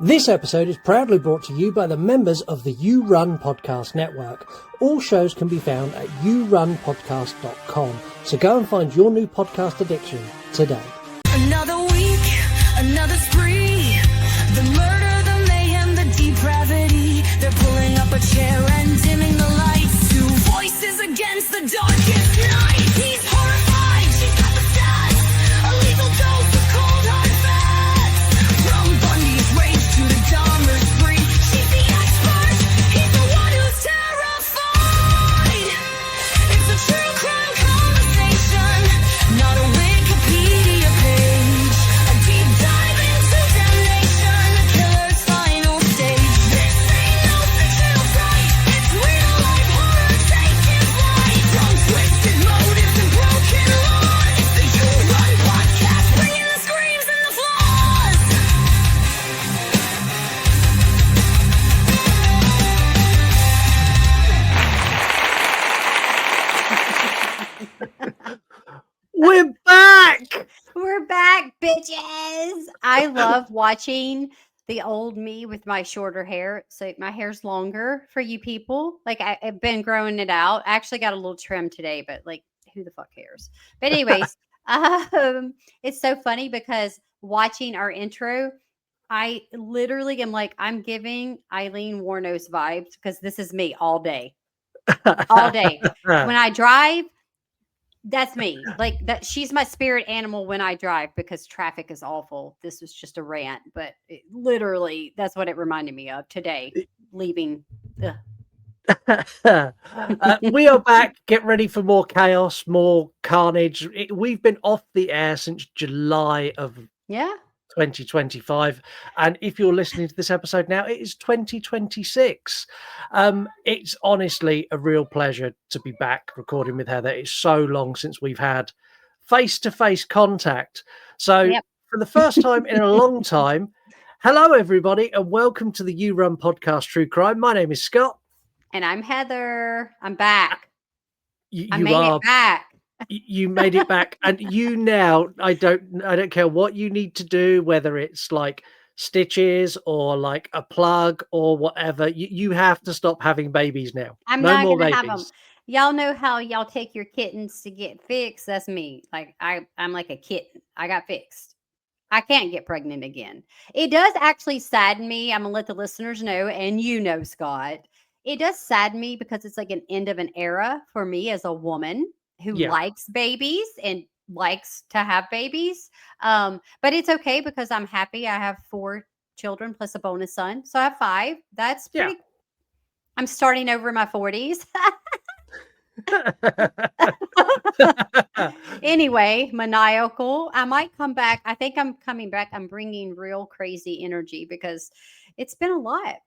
This episode is proudly brought to you by the members of the You Run Podcast Network. All shows can be found at yourunpodcast.com, so go and find your new podcast addiction today. Another week, another spree. The murder, the mayhem, the depravity. They're pulling up a chair and dimming the lights. Two voices against the darkest night. He's horrified, she's got the stats. A lethal dose of cold hard facts. From Bundy's rage to the Dahmer's spree. She's the expert, he's the one who's terrified. It's a true crime conversation, not a Wikipedia page. A deep dive into damnation, the killer's final stage. This ain't no fictional fright, it's real life horror taking flight. From twisted motives and broken laws, it's the You Run podcast, bringing the screams and the flaws. We're back! We're back, bitches. I love watching the old me with my shorter hair. So my hair's longer for you people. Like I've been growing it out. I actually got a little trim today, but like who the fuck cares? But anyways, it's so funny because watching our intro, I literally am like, I'm giving Eileen Warnos vibes because this is me all day. All day. When I drive, that's me. Like that, she's my spirit animal when I drive because traffic is awful. This was just a rant, but literally, that's what it reminded me of today. Leaving. We are back. Get ready for more chaos, more carnage. We've been off the air since July of 2025, and if you're listening to this episode now, it is 2026. It's honestly a real pleasure to be back recording with Heather. It's so long since we've had face-to-face contact, so for the first time in a long time, hello everybody and welcome to the You Run Podcast True Crime. My name is Scott and I'm Heather. I'm back. I made it back. You made it back, and you now, I don't care what you need to do, whether it's like stitches or like a plug or whatever, you have to stop having babies now. I'm no not more gonna babies. have them. Y'all know how y'all take your kittens to get fixed. That's me. Like I'm like a kitten. I got fixed. I can't get pregnant again. It does actually sadden me. I'm gonna let the listeners know, and you know, Scott, it does sadden me because it's like an end of an era for me as a woman who likes babies and likes to have babies. But it's okay because I'm happy. I have 4 children plus a bonus son. So I have 5. That's pretty. I'm starting over my 40s. Anyway, maniacal. I might come back. I think I'm coming back. I'm bringing real crazy energy because it's been a lot.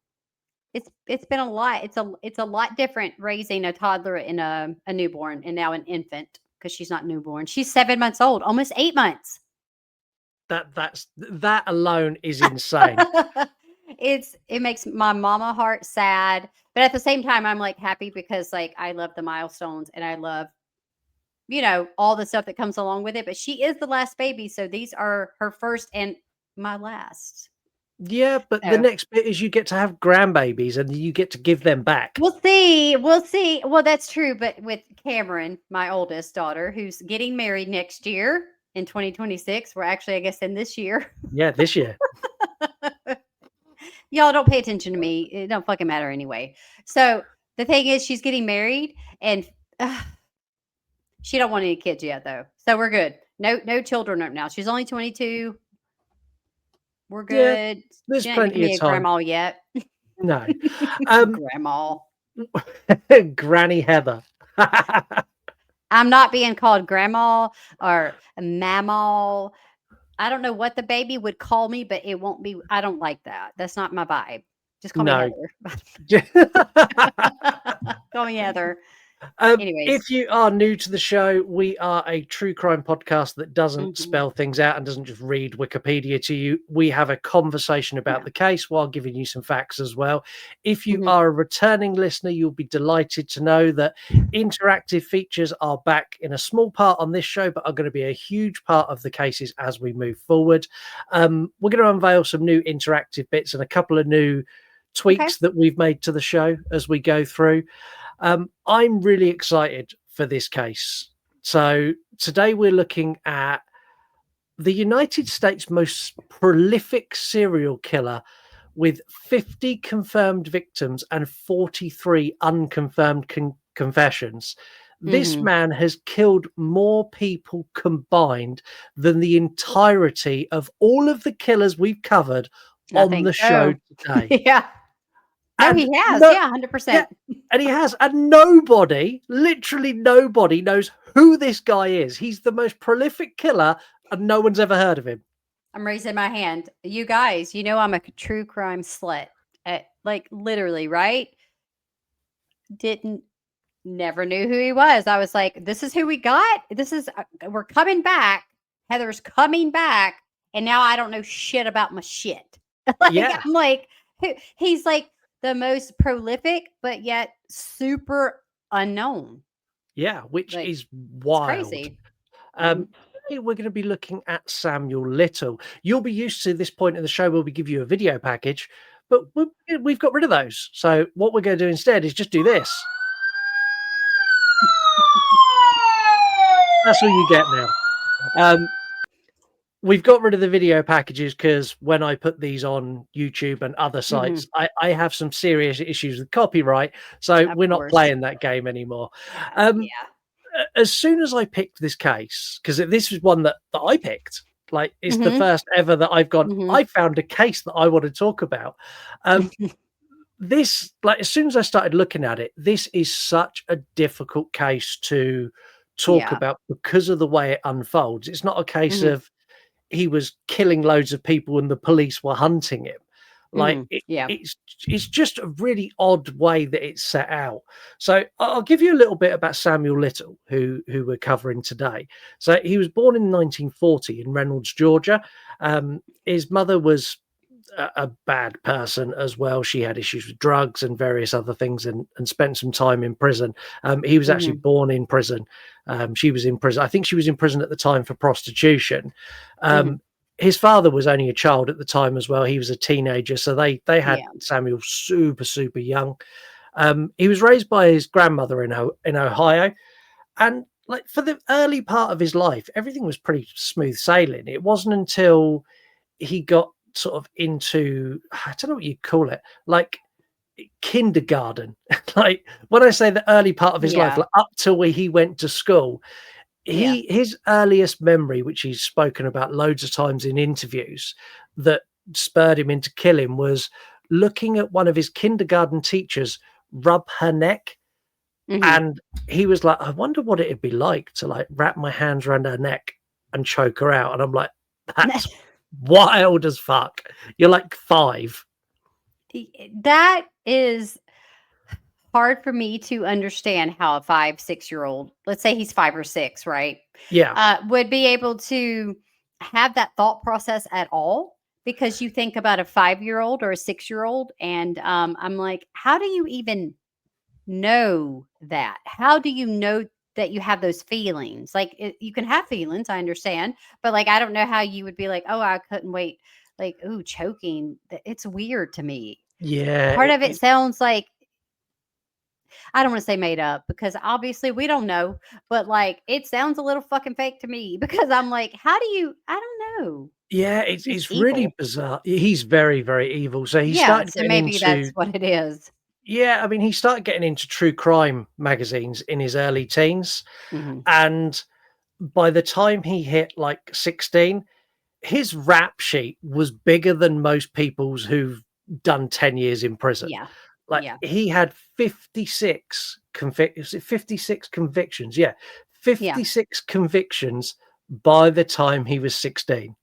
It's been a lot. It's a lot different raising a toddler and a newborn and now an infant because she's not newborn. She's 7 months old, almost 8 months. That alone is insane. It makes my mama heart sad, but at the same time, I'm like happy because like I love the milestones and I love, all the stuff that comes along with it. But she is the last baby, so these are her first and my last. Yeah, but the next bit is you get to have grandbabies and you get to give them back. We'll see. Well, that's true. But with Cameron, my oldest daughter, who's getting married next year in 2026, we're actually, I guess, in this year. Yeah, this year. Y'all don't pay attention to me. It don't fucking matter anyway. So the thing is, she's getting married and she don't want any kids yet, though. So we're good. No children up now. She's only 22. We're good. Yeah, there's she plenty of time. Grandma yet? No. Grandma. Granny Heather. I'm not being called grandma or mama. I don't know what the baby would call me, but it won't be. I don't like that. That's not my vibe. Just call me Heather. Call me Heather. Anyways. If you are new to the show, we are a true crime podcast that doesn't spell things out and doesn't just read Wikipedia to you. We have a conversation about the case while giving you some facts as well. If you are a returning listener, you'll be delighted to know that interactive features are back in a small part on this show, but are going to be a huge part of the cases as we move forward. We're going to unveil some new interactive bits and a couple of new tweaks that we've made to the show as we go through. I'm really excited for this case. So today we're looking at the United States' most prolific serial killer with 50 confirmed victims and 43 unconfirmed confessions. This man has killed more people combined than the entirety of all of the killers we've covered on the show today. Yeah. No, And he has. 100%. Yeah, and he has. And nobody, literally nobody, knows who this guy is. He's the most prolific killer, and no one's ever heard of him. I'm raising my hand. You guys, I'm a true crime slut. Like, literally, right? Never knew who he was. I was like, this is who we got. We're coming back. Heather's coming back. And now I don't know shit about my shit. I'm like, he's like, the most prolific, but yet super unknown. Yeah, which is wild. Crazy. We're going to be looking at Samuel Little. You'll be used to this point in the show where we give you a video package, but we've got rid of those. So what we're going to do instead is just do this. That's all you get now. We've got rid of the video packages because when I put these on YouTube and other sites, I have some serious issues with copyright. So we're not playing that game anymore. As soon as I picked this case, because this is one that I picked, like it's the first ever that I've gone, I found a case that I want to talk about. This, like, as soon as I started looking at it, this is such a difficult case to talk about because of the way it unfolds. It's not a case of he was killing loads of people and the police were hunting him. Like it's just a really odd way that it's set out. So I'll give you a little bit about Samuel Little, who we're covering today. So he was born in 1940 in Reynolds, Georgia. His mother was a bad person as well. She had issues with drugs and various other things and spent some time in prison. He was actually born in prison. She was in prison. I think she was in prison at the time for prostitution. His father was only a child at the time as well. He was a teenager. So they had Samuel super, super young. He was raised by his grandmother in Ohio. And like for the early part of his life, everything was pretty smooth sailing. It wasn't until he got sort of into, I don't know what you'd call it, like kindergarten. Like when I say the early part of his life, like up till where he went to school, his earliest memory, which he's spoken about loads of times in interviews, that spurred him into killing was looking at one of his kindergarten teachers rub her neck. And he was like, I wonder what it'd be like to like wrap my hands around her neck and choke her out. And I'm like, that's wild as fuck. You're like 5. That is hard for me to understand how a 5-6-year-old, let's say he's 5 or 6, right? Yeah. Would be able to have that thought process at all. Because you think about a 5-year-old or a 6-year-old, and I'm like, how do you even know that? How do you know that you have those feelings? Like you can have feelings, I understand, but like I don't know how you would be like, oh, I couldn't wait. Like, ooh, choking. It's weird to me. Yeah. Part of it sounds like, I don't want to say made up because obviously we don't know, but like it sounds a little fucking fake to me because I'm like, how do you? I don't know. Yeah, it's really bizarre. He's very, very evil. So he started so maybe that's what it is. Yeah, I mean, he started getting into true crime magazines in his early teens. And by the time he hit like 16, his rap sheet was bigger than most people's who've done 10 years in prison. He had 56 convictions. Yeah, 56 convictions by the time he was 16.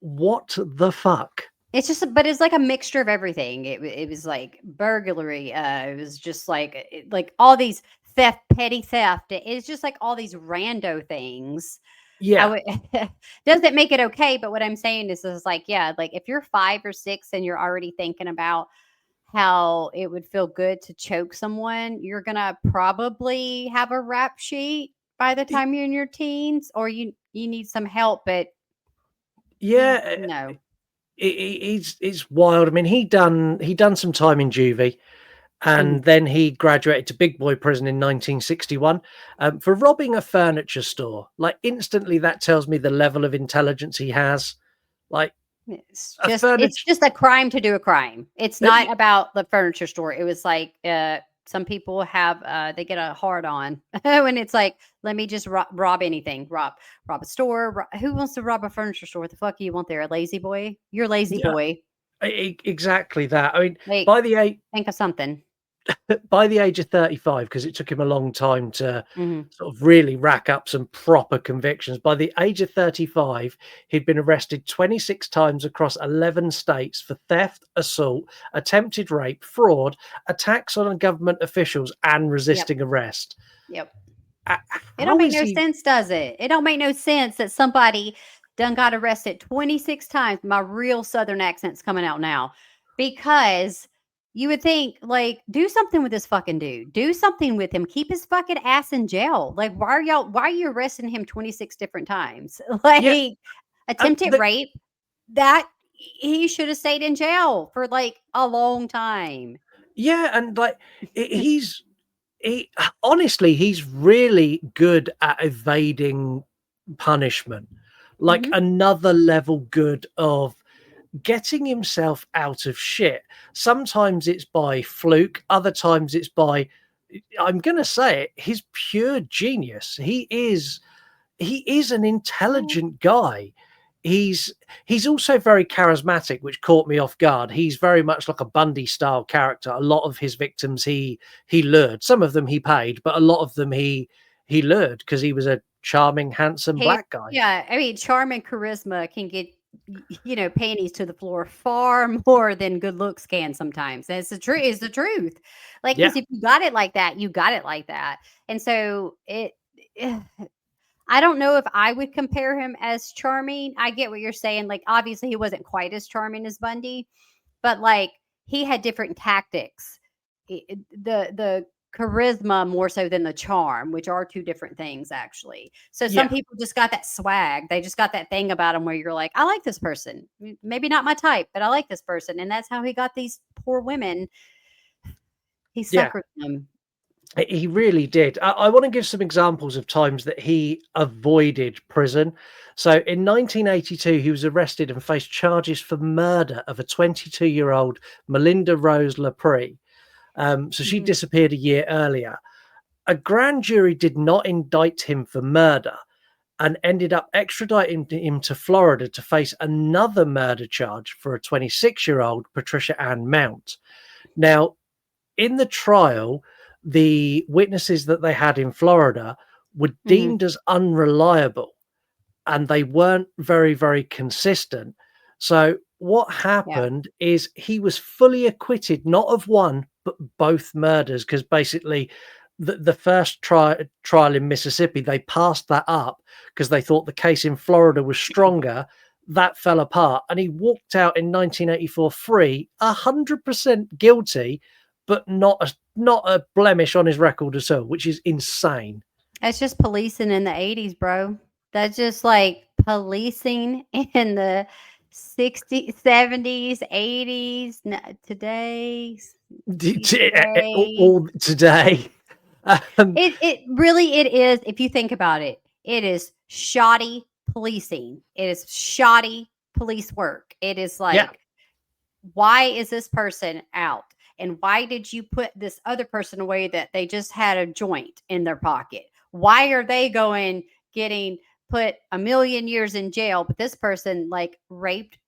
What the fuck? It's just, but it's like a mixture of everything. It was like burglary. It was just like all these theft, petty theft. It's just like all these rando things. Yeah. Doesn't make it okay, but what I'm saying is like, yeah, like if you're 5 or 6 and you're already thinking about how it would feel good to choke someone, you're gonna probably have a rap sheet by the time you're in your teens, or you need some help. But yeah, no, it's wild. I mean, he done some time in juvie, and then he graduated to big boy prison in 1961 for robbing a furniture store. Like, instantly, that tells me the level of intelligence he has. Like, it's furniture. just a crime to do a crime. It's not about the furniture store. It was like some people have they get a hard on when it's like, let me just rob anything, rob a store. Who wants to rob a furniture store? What the fuck do you want there? A lazy boy? You're a lazy boy. Exactly that. I mean, Like, by the age, think of something. By the age of 35, because it took him a long time to sort of really rack up some proper convictions. By the age of 35, he'd been arrested 26 times across 11 states for theft, assault, attempted rape, fraud, attacks on government officials, and resisting arrest. Yep. It don't make no sense, does it? It don't make no sense that somebody done got arrested 26 times. My real Southern accent's coming out now, because you would think, like, do something with this fucking dude. Do something with him. Keep his fucking ass in jail. Like, why are you arresting him 26 different times? Like, attempted rape, that he should have stayed in jail for like a long time. Yeah, and like honestly, he's really good at evading punishment. Like, another level good of getting himself out of shit. Sometimes it's by fluke, other times it's by, I'm gonna say it, his pure genius. He is an intelligent guy. He's also very charismatic, which caught me off guard. He's very much like a Bundy style character. A lot of his victims he lured. Some of them he paid, but a lot of them he lured because he was a charming, handsome black guy. Yeah, I mean, charm and charisma can get, panties to the floor far more than good looks can sometimes. And it's the truth. Is the truth. Like, because if you got it like that, you got it like that. And so I don't know if I would compare him as charming. I get what you're saying. Like, obviously, he wasn't quite as charming as Bundy, but like, he had different tactics. The charisma more so than the charm, which are two different things, actually. So some people just got that swag. They just got that thing about them where you're like, I like this person. Maybe not my type, but I like this person. And that's how he got these poor women. He suckered them. He really did. I want to give some examples of times that he avoided prison. So in 1982, he was arrested and faced charges for murder of a 22-year-old Melinda Rose Lepre. So she disappeared a year earlier. A grand jury did not indict him for murder and ended up extraditing him to Florida to face another murder charge for a 26-year-old Patricia Ann Mount. Now, in the trial, the witnesses that they had in Florida were deemed as unreliable, and they weren't very, very consistent. So what happened is he was fully acquitted, not of one, but both murders, because basically the first trial in Mississippi, they passed that up because they thought the case in Florida was stronger. That fell apart, and he walked out in 1984 free, 100% guilty, but not a blemish on his record at all, which is insane. That's just policing in the 80s, bro. That's just like policing in the 60s, 70s, 80s, today. All today. It really is. If you think about it, it is shoddy policing. It is shoddy police work. It is like, why is this person out? And why did you put this other person away that they just had a joint in their pocket? Why are they getting put 1 million years in jail, but this person like raped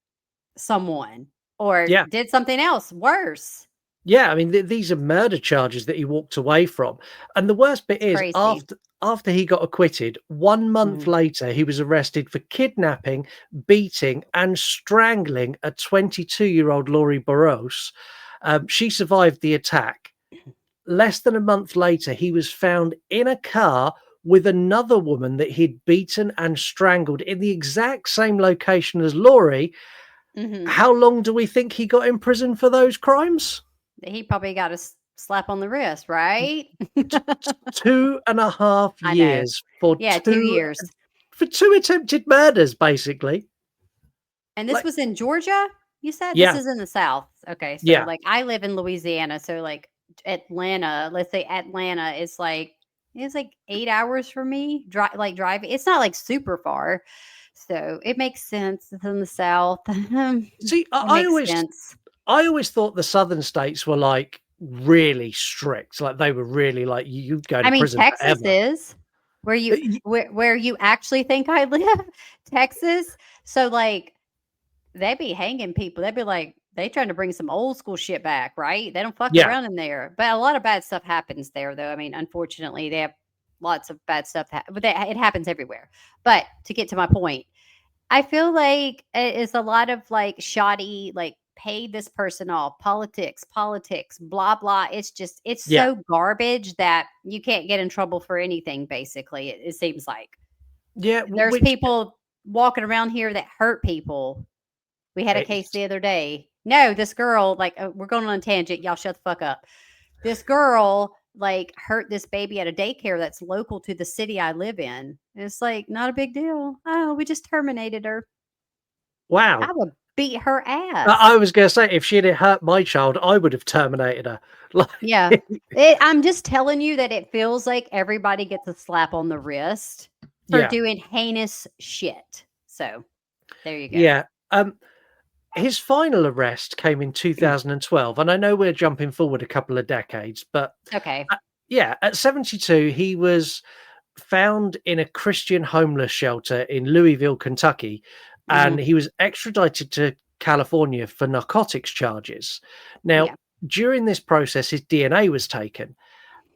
someone or did something else worse? Yeah, I mean, these are murder charges that he walked away from. And the worst bit is, after he got acquitted, 1 month later, he was arrested for kidnapping, beating, and strangling a 22-year-old Laurie Burroughs. She survived the attack. less than a month later, he was found in a car with another woman that he'd beaten and strangled in the exact same location as Laurie. Mm-hmm. How long do we think he got in prison for those crimes? He probably got a slap on the wrist, right? 2.5 I know. years for Yeah, 2 years. For 2 attempted murders, basically. And this was in Georgia, you said? Yeah. This is in the South. Okay, so, Yeah. like, I live in Louisiana, so, like, Atlanta, let's say Atlanta is, like it's, like, 8 hours for me, driving. It's not, like, super far, so it makes sense. It's in the South. See, It makes sense. I always thought the southern states were, like, really strict, like, they were really, like, you go to I mean, prison Texas forever. is where you actually think I live, Texas. So, like, they be hanging people. They'd be like, they trying to bring some old school shit back, right? They don't fuck Yeah. around in there. But a lot of bad stuff happens there, though. I mean, unfortunately, they have lots of bad stuff, but it happens everywhere. But to get to my point, I feel like it's a lot of like shoddy, like pay this person off, politics, blah blah. It's Yeah. so garbage that you can't get in trouble for anything. Basically, it seems like Yeah, there's people walking around here that hurt people. We had a case the other day. No, this girl, like, we're going on a tangent. Y'all shut the fuck up. This girl, like, hurt this baby at a daycare that's local to the city I live in. It's like, not a big deal. Oh, we just terminated her. Wow. I would beat her ass. I was going to say, if she'd hurt my child, I would have terminated her. Yeah. I'm just telling you that it feels like everybody gets a slap on the wrist for doing heinous shit. So there you go. Yeah. His final arrest came in 2012, and I know we're jumping forward a couple of decades, but okay. At 72, he was found in a Christian homeless shelter in Louisville, Kentucky, and he was extradited to California for narcotics charges. Now, during this process, his DNA was taken,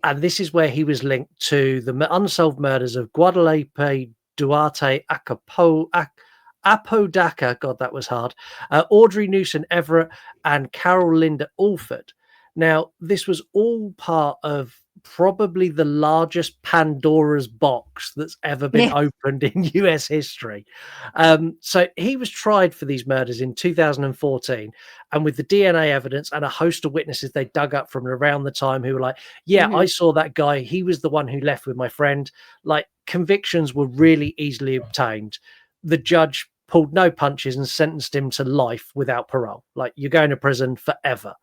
and this is where he was linked to the unsolved murders of Guadalupe Duarte Apodaca, God, that was hard, Audrey Newson Everett, and Carol Linda Alford. Now, this was all part of probably the largest Pandora's box that's ever been opened in US history. So he was tried for these murders in 2014, and with the DNA evidence and a host of witnesses they dug up from around the time who were like, I saw that guy. He was the one who left with my friend. Like, convictions were really easily obtained. The judge pulled no punches and sentenced him to life without parole. Like, you're going to prison forever.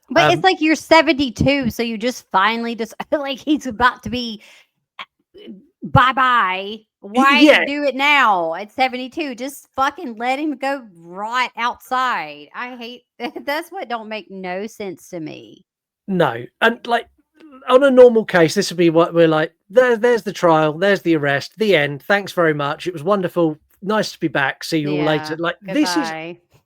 But it's like you're 72, so you just finally like he's about to be bye-bye. Why do it now at 72? Just fucking let him go rot outside. I hate that's what don't make no sense to me. No. And like on a normal case, this would be what we're like, there's the trial, there's the arrest, the end. Thanks very much. It was wonderful. Nice to be back. See you all later. Like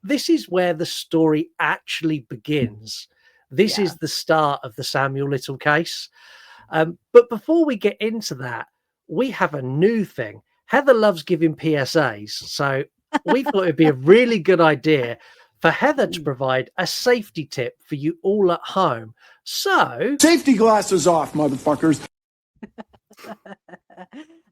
this is where the story actually begins. This is the start of the Samuel Little case. But before we get into that, we have a new thing. Heather loves giving PSAs. So we thought it'd be a really good idea for Heather to provide a safety tip for you all at home. So safety glasses off, motherfuckers.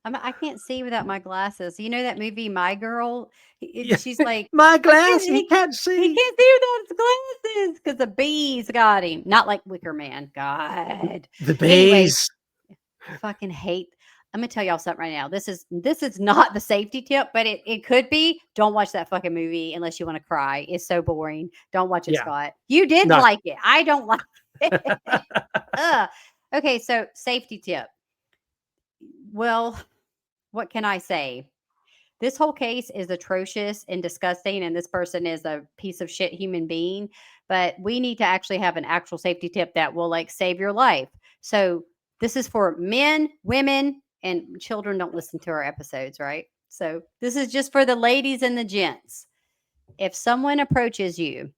I can't see without my glasses. You know that movie, My Girl? She's like, my glasses. He can't see. He can't see without his glasses because the bees got him. Not like Wicker Man. God, the bees. Anyway, I fucking hate. I'm gonna tell y'all something right now. This is not the safety tip, but it could be. Don't watch that fucking movie unless you want to cry. It's so boring. Don't watch it, Scott. You did like it. I don't like it. Okay, so safety tip. Well, what can I say? This whole case is atrocious and disgusting, and this person is a piece of shit human being. But we need to actually have an actual safety tip that will like save your life. So this is for men, women, and children. Don't listen to our episodes, right? So this is just for the ladies and the gents. If someone approaches you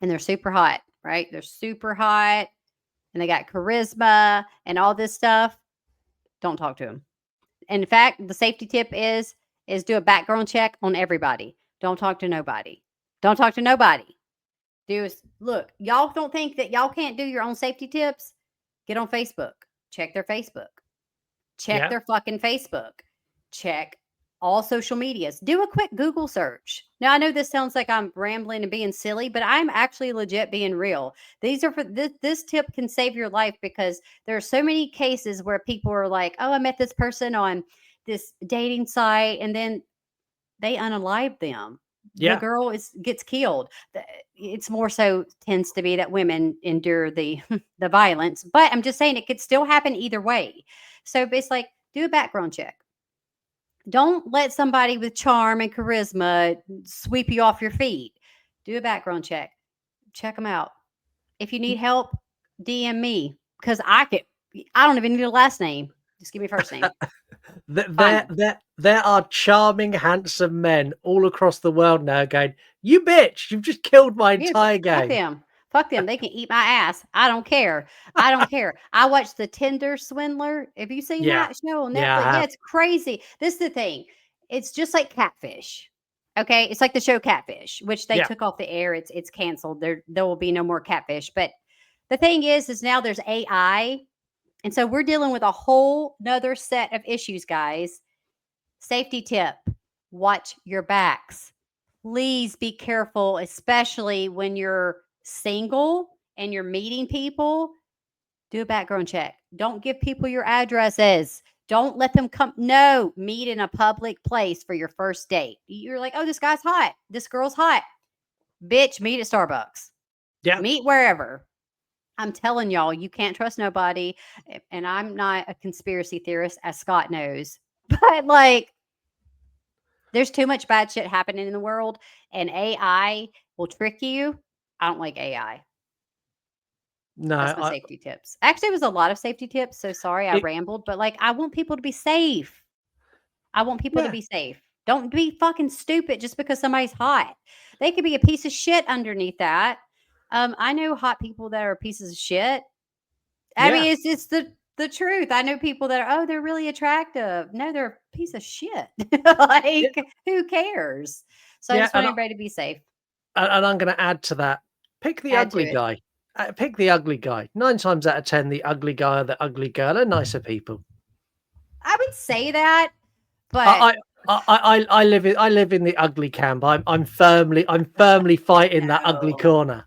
and they're super hot, right? They're super hot and they got charisma and all this stuff. Don't talk to them. In fact, the safety tip is do a background check on everybody. Don't talk to nobody. Don't talk to nobody. Look, y'all don't think that y'all can't do your own safety tips? Get on Facebook. Check their Facebook. Check their fucking Facebook. Check all social medias. Do a quick Google search. Now, I know this sounds like I'm rambling and being silly, but I'm actually legit being real. These are for this tip can save your life, because there are so many cases where people are like, oh, I met this person on this dating site, and then they unalive them. The girl gets killed. It's more so tends to be that women endure the the violence, but I'm just saying it could still happen either way. So it's like, do a background check. Don't let somebody with charm and charisma sweep you off your feet. Do a background check. Check them out. If you need help, DM me, because I don't even need a last name. Just give me a first name. There are charming, handsome men all across the world now going, you bitch, you've just killed my entire game. Fuck them. They can eat my ass. I don't care. I don't care. I watched The Tinder Swindler. Have you seen that show on Netflix? Yeah, it's crazy. This is the thing. It's just like Catfish. Okay. It's like the show Catfish, which they took off the air. It's canceled. There will be no more Catfish. But the thing is now there's AI. And so we're dealing with a whole nother set of issues, guys. Safety tip. Watch your backs. Please be careful, especially when you're single and you're meeting people. Do a background check. Don't give people your addresses. Don't let them come. No, meet in a public place for your first date. You're like, oh, this guy's hot. This girl's hot. Bitch, meet at Starbucks. Yeah. Meet wherever. I'm telling y'all, you can't trust nobody. And I'm not a conspiracy theorist, as Scott knows. But like, there's too much bad shit happening in the world, and AI will trick you. I don't like AI. No, that's my safety tips. Actually, it was a lot of safety tips. So sorry I rambled, but like, I want people to be safe. I want people to be safe. Don't be fucking stupid just because somebody's hot. They could be a piece of shit underneath that. I know hot people that are pieces of shit. I mean, it's the truth. I know people that are, they're really attractive. No, they're a piece of shit. Like, who cares? So I just want everybody to be safe. And I'm going to add to that. Pick the ugly guy. Pick the ugly guy. 9 times out of 10, the ugly guy or the ugly girl are nicer people. I would say that, but I live in the ugly camp. I'm firmly fighting that ugly corner.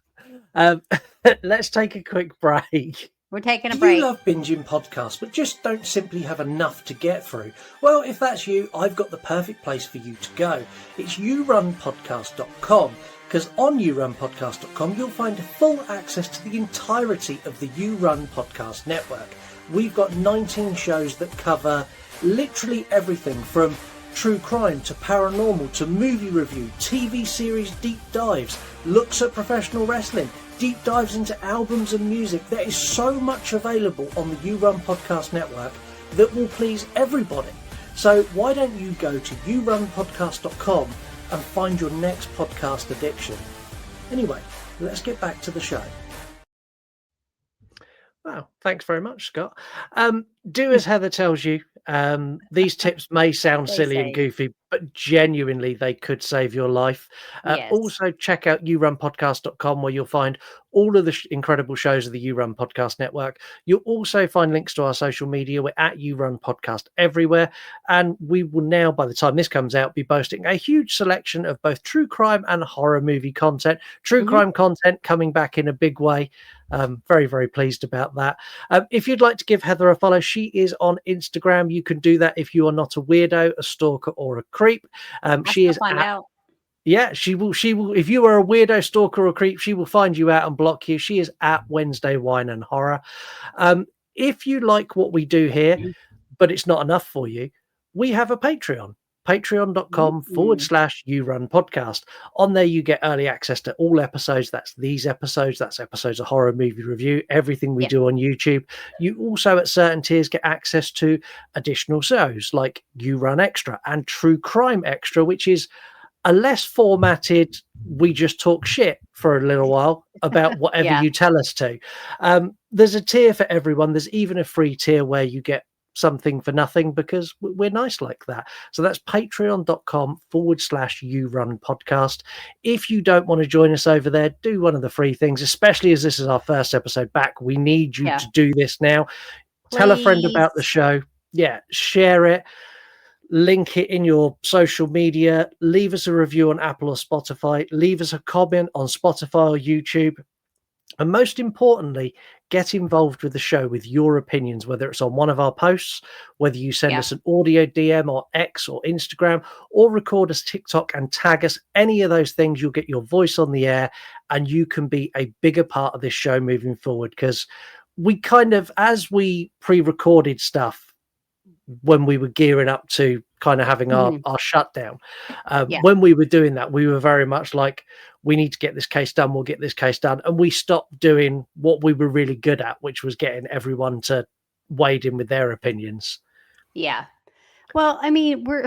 Let's take a quick break. We're taking a break. You love binging podcasts, but just don't simply have enough to get through? Well, if that's you, I've got the perfect place for you to go. It's yourunpodcast.com. Because on yourunpodcast.com, you'll find full access to the entirety of the You Run Podcast Network. We've got 19 shows that cover literally everything from true crime to paranormal to movie review, TV series deep dives, looks at professional wrestling, deep dives into albums and music. There is so much available on the You Run Podcast Network that will please everybody. So why don't you go to yourunpodcast.com and find your next podcast addiction. Anyway, let's get back to the show. Wow, thanks very much, Scott. Do as Heather tells you. These tips may sound silly and goofy, but genuinely they could save your life. Also, check out yourunpodcast.com, where you'll find all of the incredible shows of the You Run Podcast Network. You'll also find links to our social media. We're at You Run Podcast everywhere. And we will now, by the time this comes out, be boasting a huge selection of both true crime and horror movie content. True crime content coming back in a big way. Very, very pleased about that. If you'd like to give Heather a follow, she is on Instagram. You can do that if you are not a weirdo, a stalker, or a creep. She is Yeah, she will. If you are a weirdo, stalker, or creep, she will find you out and block you. She is at Wednesday Wine and Horror. If you like what we do here, but it's not enough for you, we have a Patreon. Patreon.com/You Run Podcast. On there, you get early access to all episodes. That's these episodes. That's episodes of horror movie review. Everything we do on YouTube. You also, at certain tiers, get access to additional shows like You Run Extra and True Crime Extra, which is a less formatted, we just talk shit for a little while about whatever you tell us to. There's a tier for everyone. There's even a free tier where you get something for nothing because we're nice like that. So that's patreon.com/You Run Podcast. If you don't want to join us over there, do one of the free things, especially as this is our first episode back. We need you to do this now. Please. Tell a friend about the show. Yeah, share it. Link it in your social media. Leave us a review on Apple or Spotify. Leave us a comment on Spotify or YouTube. And most importantly, get involved with the show with your opinions, whether it's on one of our posts, whether you send us an audio DM or X or Instagram, or record us TikTok and tag us. Any of those things, you'll get your voice on the air and you can be a bigger part of this show moving forward. Because we kind of, as we pre-recorded stuff, when we were gearing up to kind of having our shutdown, when we were doing that, we were very much like, we need to get this case done. We'll get this case done. And we stopped doing what we were really good at, which was getting everyone to wade in with their opinions. Yeah. Well, I mean, we're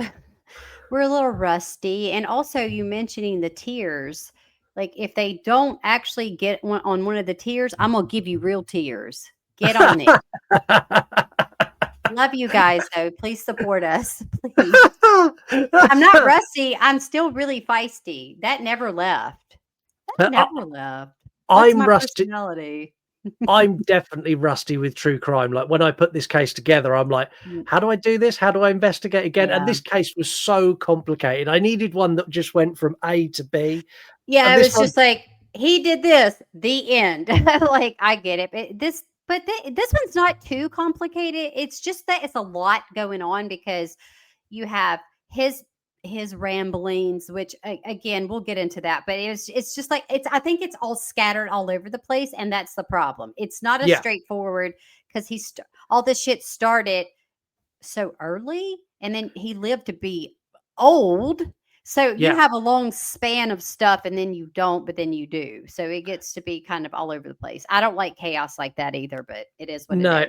a little rusty. And also you mentioning the tiers, like if they don't actually get on one of the tiers, I'm going to give you real tears. Get on it. Love you guys, though. Please support us. Please. I'm not rusty. I'm still really feisty. That never left. That never left. That's I'm rusty. Personality. I'm definitely rusty with true crime. Like when I put this case together, I'm like, how do I do this? How do I investigate again? And this case was so complicated. I needed one that just went from A to B. Yeah, it was just like, he did this, the end. Like, I get it. But this one's not too complicated. It's just that it's a lot going on because you have his ramblings, which again, we'll get into that, but it's just like, I think it's all scattered all over the place. And that's the problem. It's not as straightforward because all this shit started so early and then he lived to be old. So you have a long span of stuff and then you don't, but then you do. So it gets to be kind of all over the place. I don't like chaos like that either, but it is what it is.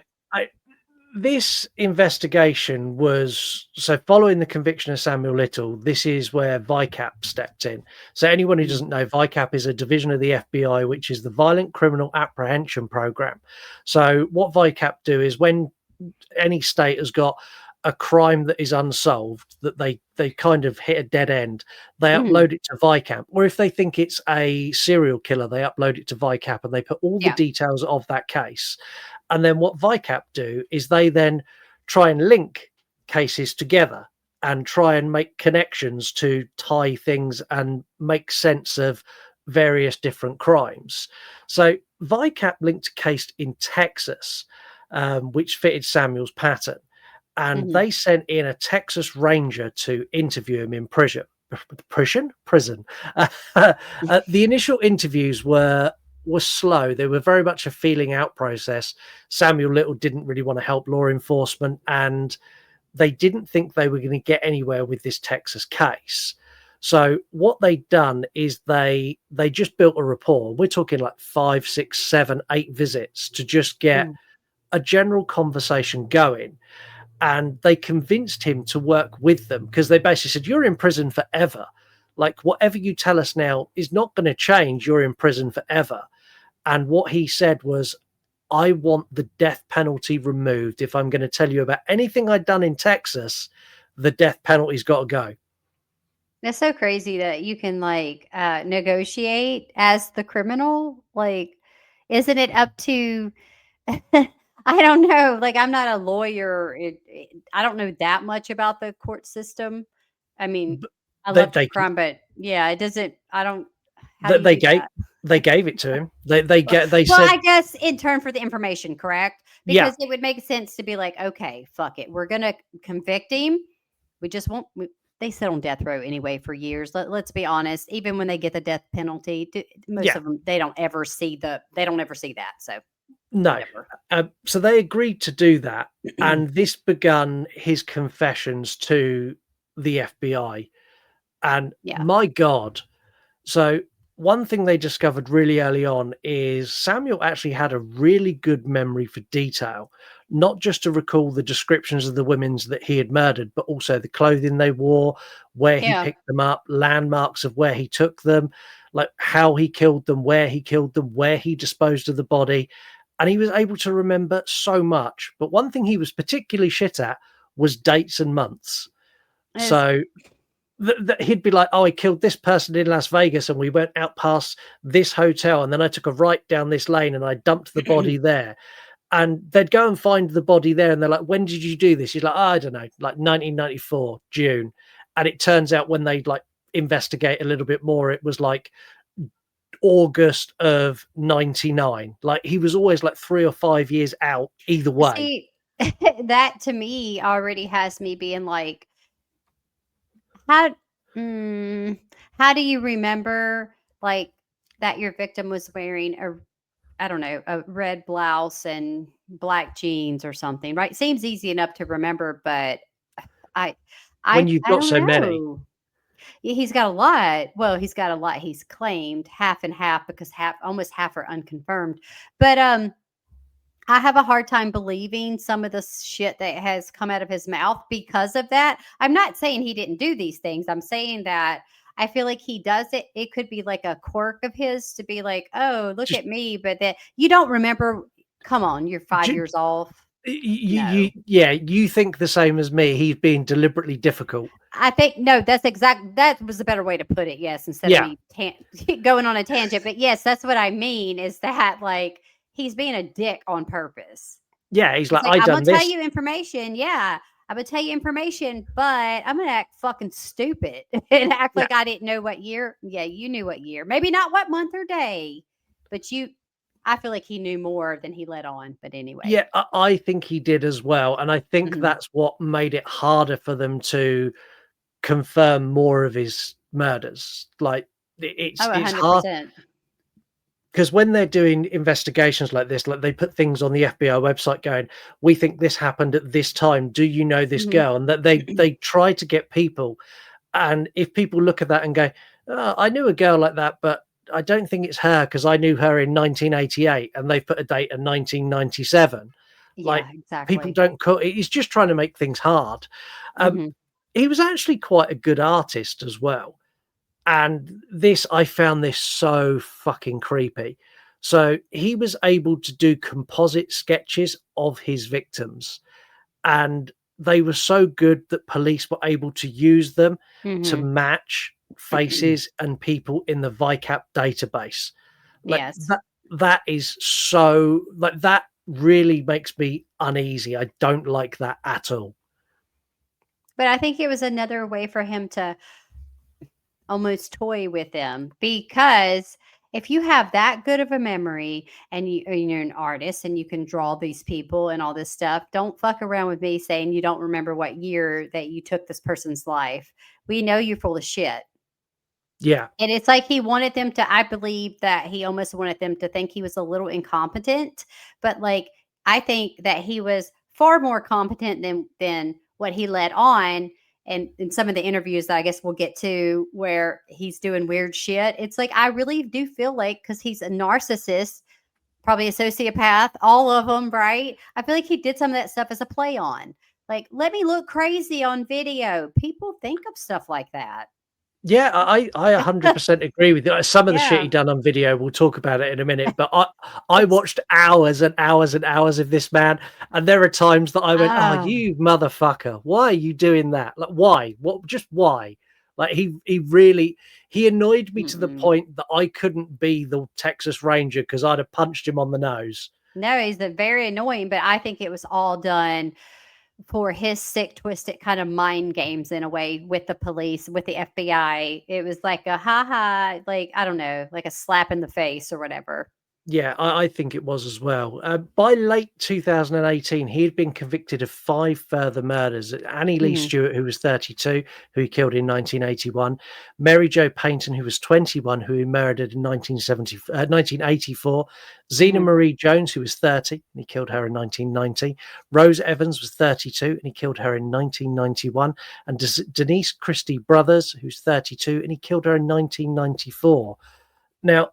This investigation was, so following the conviction of Samuel Little, this is where VICAP stepped in. So anyone who doesn't know, VICAP is a division of the FBI, which is the Violent Criminal Apprehension Program. So what VICAP do is when any state has got a crime that is unsolved, that they kind of hit a dead end, they upload it to VICAP. Or if they think it's a serial killer, they upload it to VICAP and they put all the details of that case. And then what VICAP do is they then try and link cases together and try and make connections to tie things and make sense of various different crimes. So VICAP linked a case in Texas, which fitted Samuel's pattern. And they sent in a Texas Ranger to interview him in prison. The initial interviews were slow. They were very much a feeling out process. Samuel Little didn't really want to help law enforcement, and they didn't think they were going to get anywhere with this Texas case. So what they'd done is they just built a rapport. We're talking like 5, 6, 7, 8 visits to just get a general conversation going. And they convinced him to work with them because they basically said, you're in prison forever. Like whatever you tell us now is not going to change. You're in prison forever. And what he said was, I want the death penalty removed. If I'm going to tell you about anything I'd done in Texas, the death penalty's got to go. That's so crazy that you can like negotiate as the criminal. Like, isn't it up to... I don't know. Like, I'm not a lawyer. I don't know that much about the court system. I mean, I love crime, but yeah, it doesn't. I don't. They gave it to him. They said. Well, I guess in turn for the information, correct? Because it would make sense to be like, okay, fuck it, we're gonna convict him. We just won't. They sit on death row anyway for years. Let's be honest. Even when they get the death penalty, most of them they don't ever see that. So. No. So they agreed to do that. And this began his confessions to the FBI. And my God. So one thing they discovered really early on is Samuel actually had a really good memory for detail, not just to recall the descriptions of the women that he had murdered, but also the clothing they wore, where he picked them up, landmarks of where he took them, like how he killed them, where he disposed of the body. and he was able to remember so much. But one thing he was particularly shit at was dates and months. So he'd be like, oh, I killed this person in Las Vegas and we went out past this hotel and then I took a right down this lane and I dumped the body there. And they'd go and find the body there and they're like, when did you do this? He's like, oh, I don't know, like 1994, June. And it turns out when they like investigate a little bit more, it was like August of 99. Like he was always like 3 or 5 years out either way. See, that to me already has me being like, how do you remember like that your victim was wearing a red blouse and black jeans or something, right? Seems easy enough to remember, but when you've got so many. He's got a lot. Well, he's got a lot. He's claimed half and half because almost half are unconfirmed. But I have a hard time believing some of the shit that has come out of his mouth because of that. I'm not saying he didn't do these things. I'm saying that I feel like he does it. It could be like a quirk of his to be like, oh, look at me. But that you don't remember. Come on, you're 5 years off. You think the same as me. He's being deliberately difficult. I think that was a better way to put it. Yes, instead of me going on a tangent. But yes, that's what I mean is that like he's being a dick on purpose. Yeah, he's like, I'm gonna tell you information. Yeah, I'm gonna tell you information, but I'm gonna act fucking stupid and act like I didn't know what year. Yeah, you knew what year. Maybe not what month or day, but I feel like he knew more than he let on. But anyway. Yeah, I think he did as well. And I think that's what made it harder for them to confirm more of his murders. Like it's hard. Because when they're doing investigations like this, like they put things on the FBI website going, we think this happened at this time. Do you know this girl? And that they try to get people. And if people look at that and go, oh, I knew a girl like that, but I don't think it's her because I knew her in 1988 and they've put a date of 1997. Like exactly. People don't call he's just trying to make things hard. He was actually quite a good artist as well. And I found this so fucking creepy. So he was able to do composite sketches of his victims. And they were so good that police were able to use them to match faces and people in the VICAP database. Like that is so like that really makes me uneasy. I don't like that at all. But I think it was another way for him to almost toy with them, because if you have that good of a memory and you're an artist and you can draw these people and all this stuff, don't fuck around with me saying you don't remember what year that you took this person's life. We know you're full of shit. Yeah. And it's like he wanted them to, I believe that he almost wanted them to think he was a little incompetent, but like, I think that he was far more competent than what he let on. And in some of the interviews that I guess we'll get to where he's doing weird shit, it's like, I really do feel like, because he's a narcissist, probably a sociopath, all of them, right? I feel like he did some of that stuff as a play on. Like, let me look crazy on video. People think of stuff like that. Yeah, I 100% agree with you. Some of the shit he done on video, we'll talk about it in a minute. But I watched hours and hours and hours of this man, and there are times that I went, "Oh, you motherfucker! Why are you doing that? Like, why? What? Just why?" Like he annoyed me to the point that I couldn't be the Texas Ranger because I'd have punched him on the nose. No, he's very annoying, but I think it was all done for his sick, twisted kind of mind games in a way with the police, with the FBI. It was like a like, I don't know, like a slap in the face or whatever. Yeah, I think it was as well. By late 2018, he had been convicted of 5 further murders. Annie Lee Stewart, who was 32, who he killed in 1981. Mary Jo Paynton, who was 21, who he murdered in 1984. Zena Marie Jones, who was 30, and he killed her in 1990. Rose Evans was 32, and he killed her in 1991. And Denise Christie Brothers, who's 32, and he killed her in 1994. Now,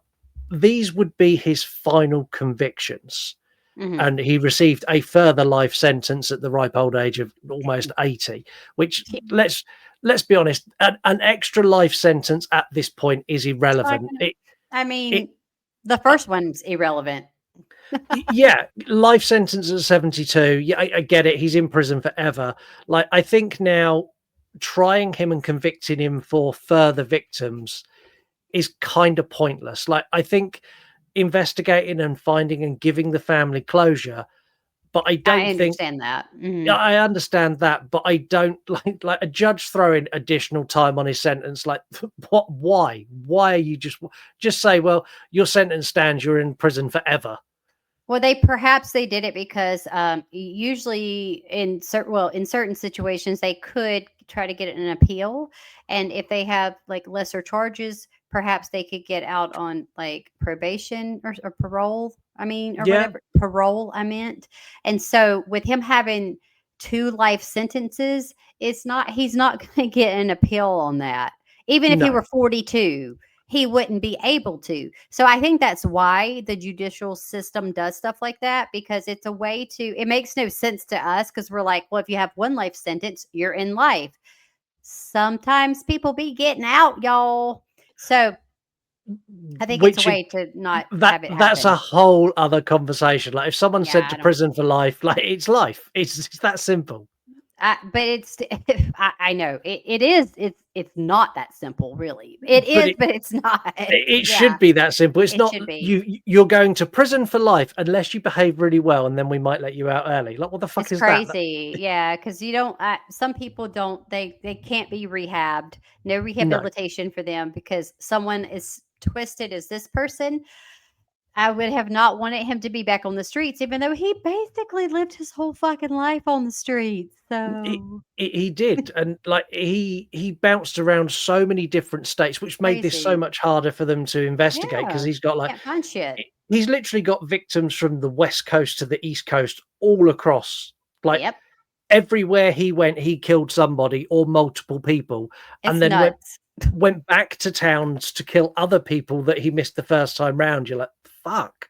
these would be his final convictions. And he received a further life sentence at the ripe old age of almost 80, which let's be honest, an extra life sentence at this point is irrelevant. The first one's irrelevant. Yeah, life sentence at 72. Yeah, I get it. He's in prison forever. Like, I think now trying him and convicting him for further victims is kind of pointless. Like, I think investigating and finding and giving the family closure, but I don't think understand that. yeah, I understand that, but I don't like a judge throwing additional time on his sentence. Like, what? Why? Why are you just say, well, your sentence stands. You're in prison forever. Well, they did it because usually in certain situations they could try to get an appeal, and if they have like lesser charges, perhaps they could get out on like probation or parole. I mean, or Yeah. whatever parole I meant. And so with him having 2 life sentences, he's not going to get an appeal on that. Even if he No. were 42, he wouldn't be able to. So I think that's why the judicial system does stuff like that, because it's a way to, it makes no sense to us because we're like, well, if you have 1 life sentence, you're in life. Sometimes people be getting out, y'all. So I think it's a way to not have it happen. That's a whole other conversation. Like, if someone's sent to don't- prison for life, like, it's life. It's that simple. but it's I know it is it's not that simple, really. But it's not. It should be that simple. It's not should be. you're going to prison for life unless you behave really well, and then we might let you out early. Like, what the fuck is crazy. Yeah, because you don't. Some people don't. They can't be rehabbed. No rehabilitation for them because someone is twisted as this person. I would have not wanted him to be back on the streets, even though he basically lived his whole fucking life on the streets. So he did, and like he bounced around so many different states, which made this so much harder for them to investigate because he's got like can't find shit. He's literally got victims from the West Coast to the East Coast, all across. Like, everywhere he went, he killed somebody or multiple people, and then went back to towns to kill other people that he missed the first time round. You're like, fuck.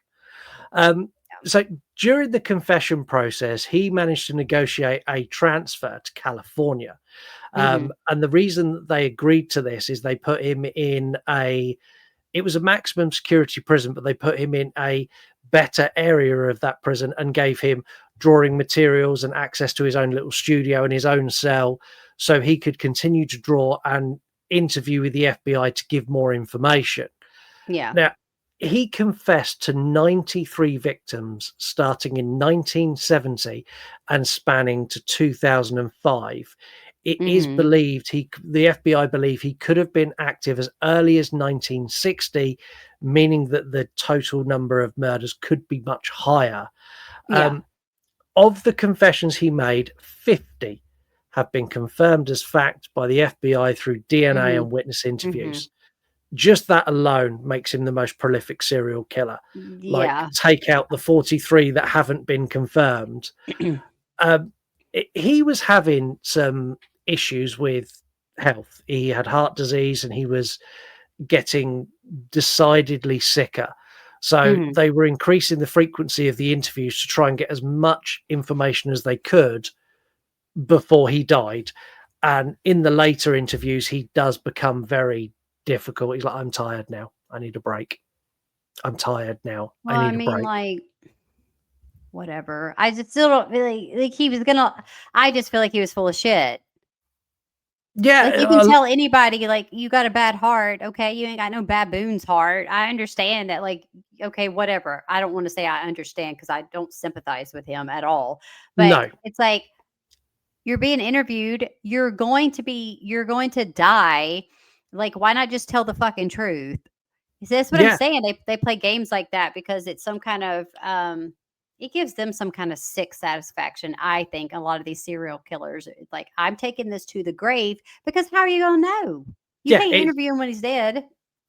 So during the confession process, he managed to negotiate a transfer to California. And the reason that they agreed to this is they put him in it was a maximum security prison, but they put him in a better area of that prison and gave him drawing materials and access to his own little studio and his own cell, so he could continue to draw and interview with the FBI to give more information. Yeah. Now, he confessed to 93 victims starting in 1970 and spanning to 2005. It is believed the FBI believe he could have been active as early as 1960, meaning that the total number of murders could be much higher. Of the confessions he made, 50 have been confirmed as fact by the FBI through DNA and witness interviews. Just that alone makes him the most prolific serial killer. Like, take out the 43 that haven't been confirmed. He was having some issues with health. He had heart disease and he was getting decidedly sicker. So they were increasing the frequency of the interviews to try and get as much information as they could before he died. And in the later interviews, he does become very difficult. He's like, I'm tired now. I need a break. I'm tired now. Well, I need a break. Like, whatever. I just still don't really like he was gonna. I just feel like he was full of shit. Yeah, like you can tell anybody like you got a bad heart. Okay, you ain't got no baboon's heart. I understand that. Like, okay, whatever. I don't want to say I understand because I don't sympathize with him at all. But it's like you're being interviewed. You're going to die. Like, why not just tell the fucking truth? That's what I'm saying. They play games like that because it's some kind of it gives them some kind of sick satisfaction. I think a lot of these serial killers, it's like, I'm taking this to the grave because how are you gonna know? You can't interview him when he's dead.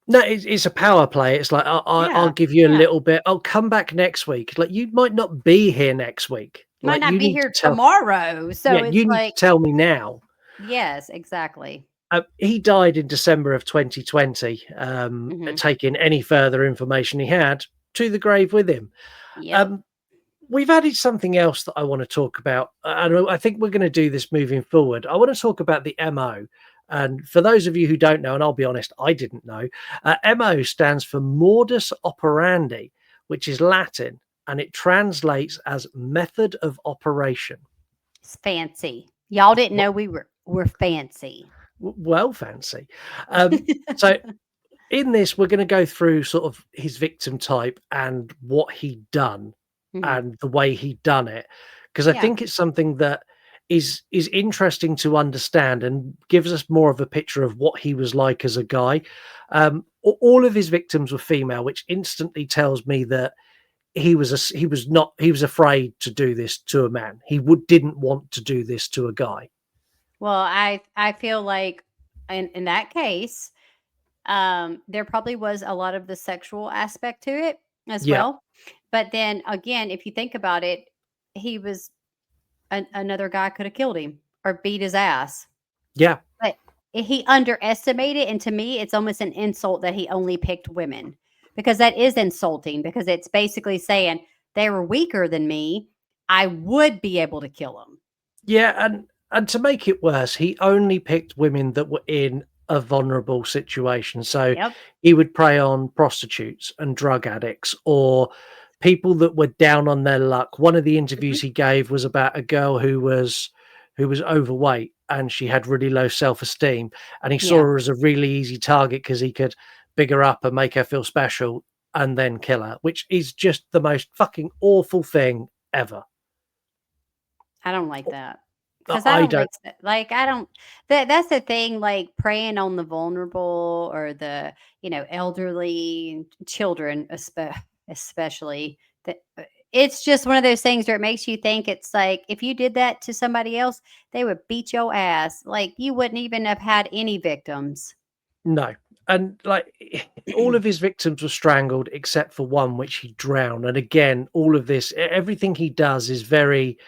No, it's a power play. It's like I'll give you a little bit. I'll come back next week. Like, you might not be here next week. Might not be here tomorrow. So it's you need to tell me now. Yes, exactly. He died in December of 2020, taking any further information he had to the grave with him. We've added something else that I want to talk about, and I think we're going to do this moving forward. I want to talk about the MO. And for those of you who don't know, and I'll be honest, I didn't know, MO stands for modus operandi, which is Latin, and it translates as method of operation. It's fancy. Y'all didn't know we're fancy. Well, fancy. So in this, we're going to go through sort of his victim type and what he'd done and the way he'd done it, because I think it's something that is interesting to understand and gives us more of a picture of what he was like as a guy. All of his victims were female, which instantly tells me that he was afraid to do this to a man. He didn't want to do this to a guy. Well, I feel like in that case, there probably was a lot of the sexual aspect to it as well. But then again, if you think about it, he was another guy could have killed him or beat his ass. Yeah. But he underestimated, and to me, it's almost an insult that he only picked women, because that is insulting, because it's basically saying they were weaker than me. I would be able to kill them. Yeah, and to make it worse, he only picked women that were in a vulnerable situation. So he would prey on prostitutes and drug addicts or people that were down on their luck. One of the interviews he gave was about a girl who was overweight and she had really low self-esteem, and he saw her as a really easy target because he could big her up and make her feel special and then kill her, which is just the most fucking awful thing ever. I don't like that. Because I don't like I don't. That's the thing. Like preying on the vulnerable or the elderly, children, especially. That it's just one of those things where it makes you think it's like if you did that to somebody else, they would beat your ass. Like you wouldn't even have had any victims. No, and like all of his victims were strangled except for one, which he drowned. And again, all of this, everything he does is very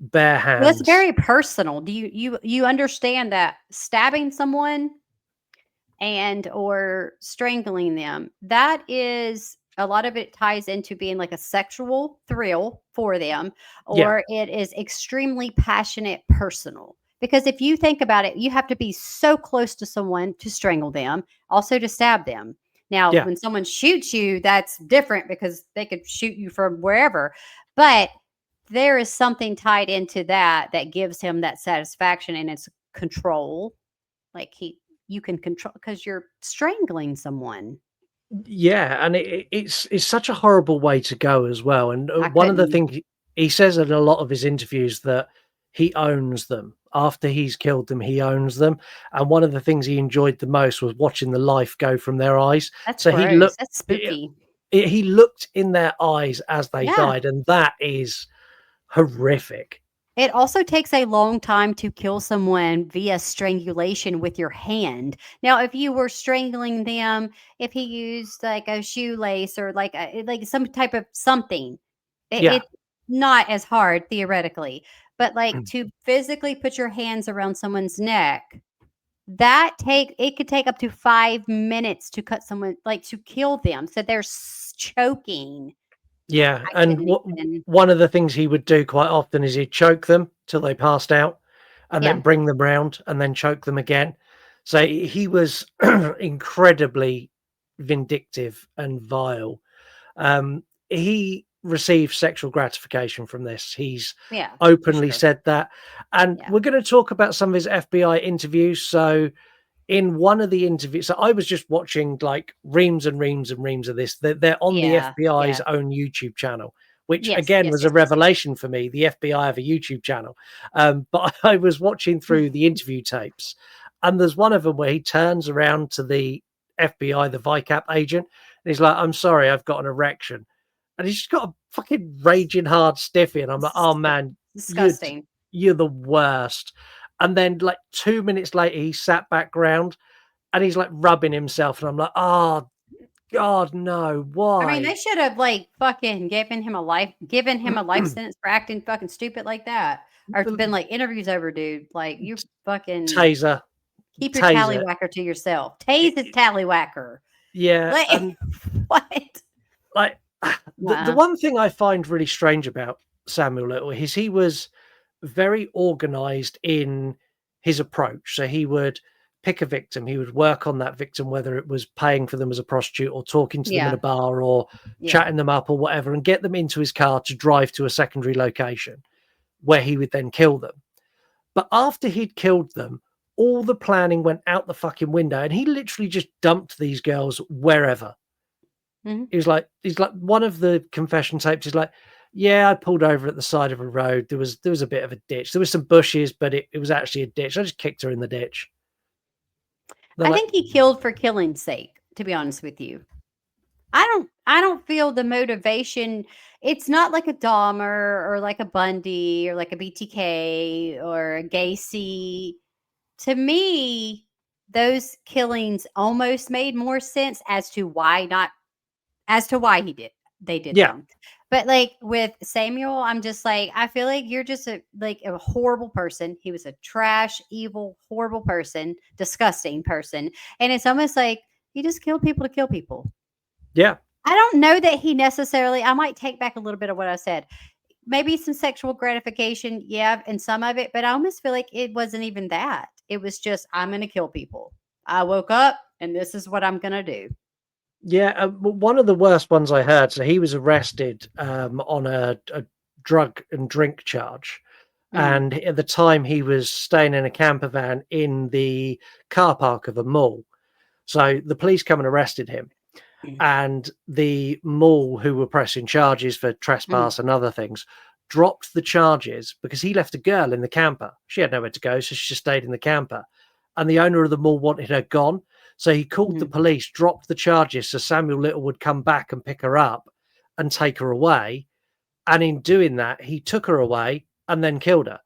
bare hands. Well, it's very personal. Do you understand that stabbing someone or strangling them, that is a lot of it ties into being like a sexual thrill for them, or it is extremely passionate, personal. Because if you think about it, you have to be so close to someone to strangle them, also to stab them. Now, when someone shoots you, that's different because they could shoot you from wherever. But there is something tied into that gives him that satisfaction, and it's control. Like you can control because you're strangling someone. Yeah, and it's such a horrible way to go as well. And one of the things he says in a lot of his interviews that he owns them. After he's killed them, he owns them. And one of the things he enjoyed the most was watching the life go from their eyes. That's so gross. he looked. That's spooky. He looked in their eyes as they died, and that is horrific. It also takes a long time to kill someone via strangulation with your hand. Now, if you were strangling them, if he used like a shoelace or like some type of something, it's not as hard theoretically. But like to physically put your hands around someone's neck, it could take up to 5 minutes to cut someone, like to kill them. So they're choking. Yeah, and one of the things he would do quite often is he'd choke them till they passed out and then bring them round and then choke them again. So he was incredibly vindictive and vile. He received sexual gratification from this. He's openly said that. And we're going to talk about some of his FBI interviews. So in one of the interviews, so I was just watching like reams and reams and reams of this. They're on the FBI's own YouTube channel, which was a revelation for me. The FBI have a YouTube channel. But I was watching through the interview tapes, and there's one of them where he turns around to the FBI, the VICAP agent, and he's like, "I'm sorry, I've got an erection." And he's just got a fucking raging hard stiffy. And I'm like, "Oh man, disgusting. You're the worst." And then like 2 minutes later, he sat back round and he's like rubbing himself. And I'm like, oh God, no. Why? I mean, they should have like fucking given him a life sentence for acting fucking stupid like that. Or it's been like interviews over, dude. Like you fucking taser. Keep your tallywhacker to yourself. Tase his tallywhacker. Yeah. Like, what? Like the one thing I find really strange about Samuel Little is he was very organized in his approach. So he would pick a victim. He would work on that victim, whether it was paying for them as a prostitute or talking to them in a bar or chatting them up or whatever, and get them into his car to drive to a secondary location where he would then kill them. But after he'd killed them, all the planning went out the fucking window, and he literally just dumped these girls wherever. He's like, one of the confession tapes is like, yeah, I pulled over at the side of a road. There was a bit of a ditch. There was some bushes, but it was actually a ditch. I just kicked her in the ditch. I think he killed for killing's sake, to be honest with you. I don't feel the motivation. It's not like a Dahmer or like a Bundy or like a BTK or a Gacy. To me, those killings almost made more sense as to why they did them. But like with Samuel, I'm just like, I feel like you're just a horrible person. He was a trash, evil, horrible person, disgusting person. And it's almost like he just killed people to kill people. Yeah. I don't know that he necessarily, I might take back a little bit of what I said. Maybe some sexual gratification, yeah, and some of it, but I almost feel like it wasn't even that. It was just, I'm going to kill people. I woke up and this is what I'm going to do. Yeah, one of the worst ones I heard. So he was arrested on a drug and drink charge. And at the time he was staying in a camper van in the car park of a mall. So the police come and arrested him. And the mall, who were pressing charges for trespass and other things, dropped the charges because he left a girl in the camper. She had nowhere to go, so she just stayed in the camper. And the owner of the mall wanted her gone. So he called the police, dropped the charges so Samuel Little would come back and pick her up and take her away. And in doing that, he took her away and then killed her.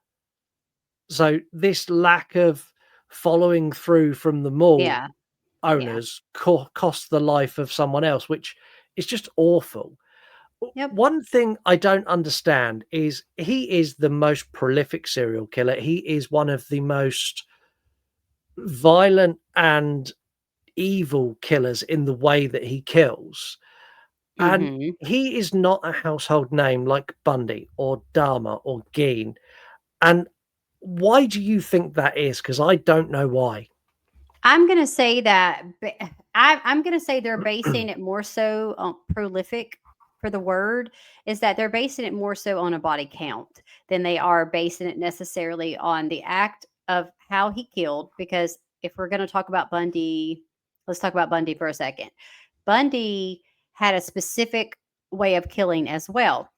So this lack of following through from the mall owners cost the life of someone else, which is just awful. One thing I don't understand is he is the most prolific serial killer. He is one of the most violent and evil killers in the way that he kills. And he is not a household name like Bundy or Dahmer or Geen. And why do you think that is? Because I don't know why. I'm going to say that I'm going to say they're basing it more so on prolific for the word is that they're basing it more so on a body count than they are basing it necessarily on the act of how he killed. Because if we're going to talk about Bundy, let's talk about Bundy for a second. Bundy had a specific way of killing as well,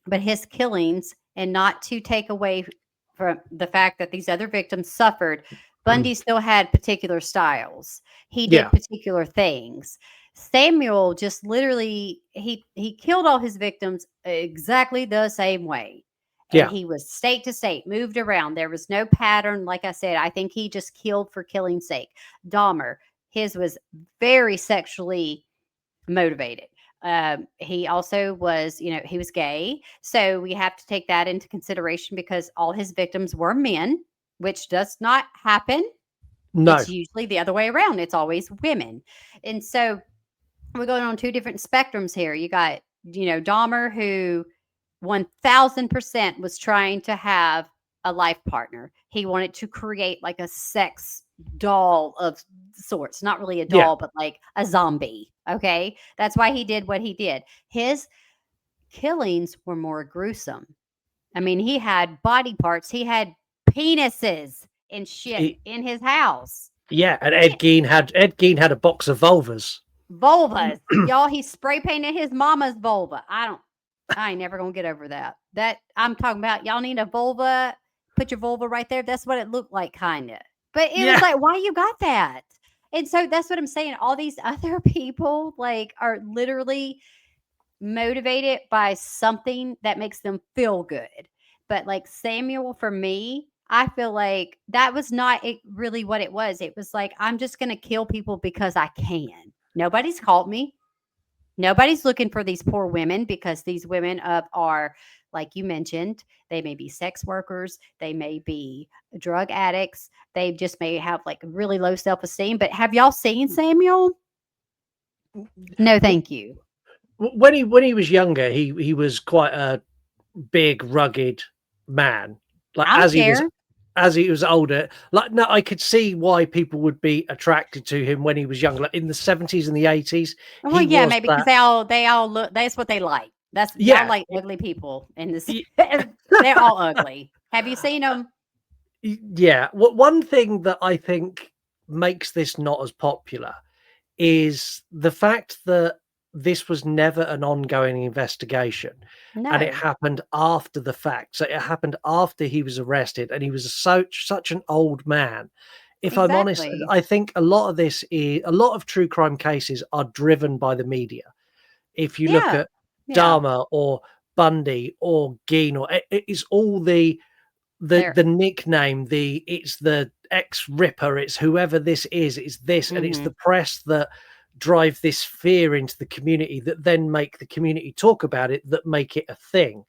but his killings, and not to take away from the fact that these other victims suffered, Bundy still had particular styles. He did particular things. Samuel just literally, he killed all his victims exactly the same way. And he was state to state, moved around. There was no pattern. Like I said, I think he just killed for killing's sake. Dahmer, his was very sexually motivated. He also was, he was gay. So we have to take that into consideration because all his victims were men, which does not happen. No. It's usually the other way around. It's always women. And so we're going on two different spectrums here. You got, Dahmer, who 1000% was trying to have a life partner. He wanted to create like a sex doll of sorts, not really a doll, but like a zombie. Okay. That's why he did what he did. His killings were more gruesome. I mean, he had body parts. He had penises and shit in his house. Yeah. And Ed Gein had a box of vulvas. Y'all, he spray painted his mama's vulva. I ain't never gonna get over that. That I'm talking about. Y'all need a vulva. Put your vulva right there. That's what it looked like, kind of. But it was like, why you got that? And so that's what I'm saying. All these other people like are literally motivated by something that makes them feel good. But like Samuel, for me, I feel like that was not really what it was. It was like, I'm just going to kill people because I can. Nobody's caught me. Nobody's looking for these poor women because these women are, like you mentioned, they may be sex workers. They may be drug addicts. They just may have like really low self-esteem. But have y'all seen Samuel? No, thank you. When he was younger, he was quite a big, rugged man. Like as he was older, like, no, I could see why people would be attracted to him when he was younger. Like in the 70s and the 80s, Well, he yeah, was maybe because that. they all look. That's what they like. That's y'all Yeah. like ugly people in this. y- They're all ugly. Have you seen them? Yeah. One thing that I think makes this not as popular is the fact that this was never an ongoing investigation, and it No, happened after the fact. So it happened after he was arrested, and he was such an old man. If I'm honest, exactly. I think a lot of true crime cases are driven by the media. If you look Yeah, at yeah. Dahmer or Bundy or Geen, or it's all They're. the nickname, it's the ex Ripper, it's whoever this is, it's this, and it's Mhm. the press that drive this fear into the community that then make the community talk about it, that make it a thing.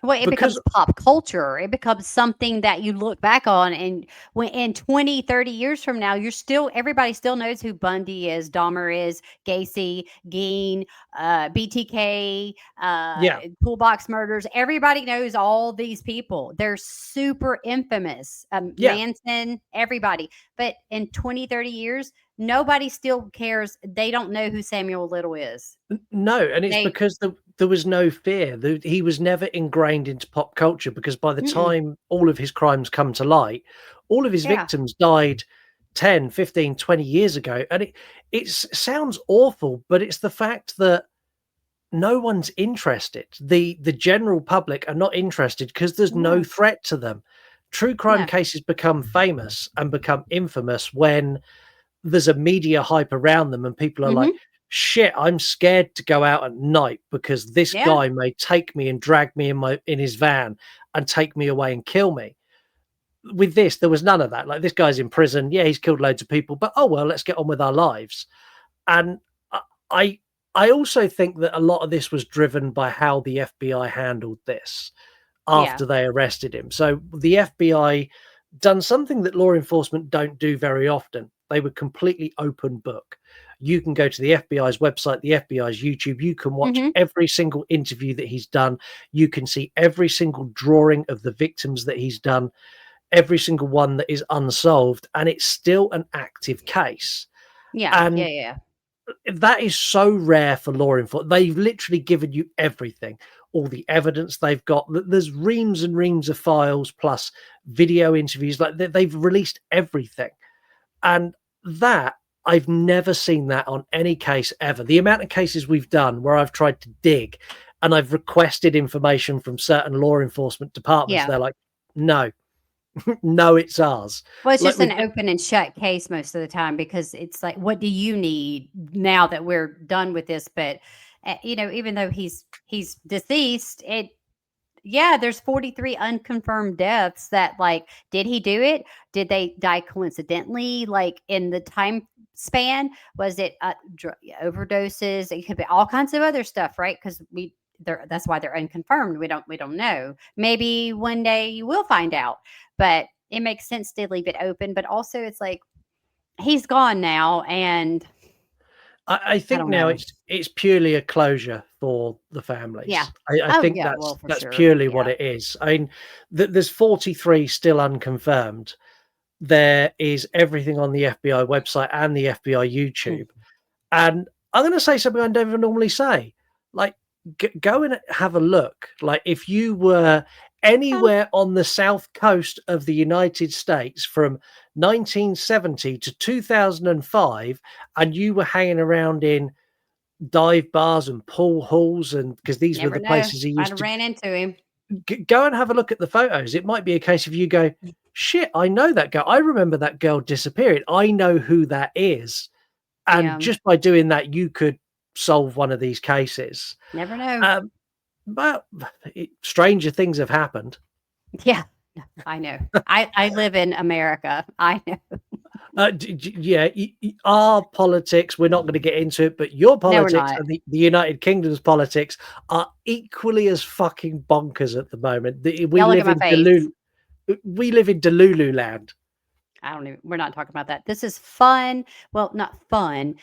Well, it Because becomes pop culture. It becomes something that you look back on, and when in 20, 30 years from now, everybody still knows who Bundy is, Dahmer is, Gacy, Geen, BTK, yeah, Toolbox Murders. Everybody knows all these people. They're super infamous. yeah, Manson, everybody. But in 20, 30 years, nobody still cares. They don't know who Samuel Little is. no, and it's They, because there was no fear. He was never ingrained into pop culture, because by the mm-mm. time all of his crimes come to light, all of his Yeah, victims died 10, 15, 20 years ago. And it sounds awful, but it's the fact that no one's interested. The general public are not interested because there's no no, threat to them. True crime no. cases become famous and become infamous when there's a media hype around them, and people are like, Hmm. shit, I'm scared to go out at night because this Yeah. guy may take me and drag me in his van and take me away and kill me. With this, there was none of that. Like, this guy's in prison. Yeah, he's killed loads of people, but oh well, let's get on with our lives. And I I also think that a lot of this was driven by how the FBI handled this Yeah. after they arrested him. So the FBI done something that law enforcement don't do very often. They were completely open book. You can go to the FBI's website, the FBI's YouTube. You can watch Mhm. every single interview that he's done. You can see every single drawing of the victims that he's done, every single one that is unsolved, and it's still an active case. Yeah. Yeah, And yeah. that is so rare for law enforcement. They've literally given you everything, all the evidence they've got. There's reams and reams of files plus video interviews. Like, they've released everything, and that I've never seen that on any case ever. The amount of cases we've done where I've tried to dig and I've requested information from certain law enforcement departments, Yeah. they're like, no, no, it's ours. Well, it's Like just with an open and shut case most of the time because it's like, what do you need now that we're done with this? But even though he's deceased, yeah, there's 43 unconfirmed deaths. That, like, did he do it? Did they die coincidentally? Like, in the time span, was it overdoses? It could be all kinds of other stuff, right? Because that's why they're unconfirmed. We don't know. Maybe one day you will find out, but it makes sense to leave it open. But also, it's like he's gone now, and I I think don't now know. it's purely a closure for the Yeah. families. I Oh think yeah. Well, for that's sure. purely what Yeah. it is. I mean, there's 43 still unconfirmed. There is everything on the FBI website and the FBI Hmm. YouTube. And I'm going to say something I never normally say. Like, go and have a look. Like, if you were Oh, anywhere on the south coast of the United States from 1970 to 2005, and you were hanging around in dive bars and pool halls, and because these were never the know. places he Might used have to ran into him. go and have a look at the photos. It might be a case of you go, shit, I know that girl. I remember that girl disappearing. I know who that is. And Yeah. just by doing that, you could solve one of these cases. Never know. But stranger things have happened. Yeah, I know. I live in America. I know. Yeah, our politics, we're not going to get into it, but your No, we're politics not. and the United Kingdom's politics are equally as fucking bonkers at the moment. We Y'all look at live my in face. Delulu land. I don't even. We're not talking about that. This is fun. Well, not fun.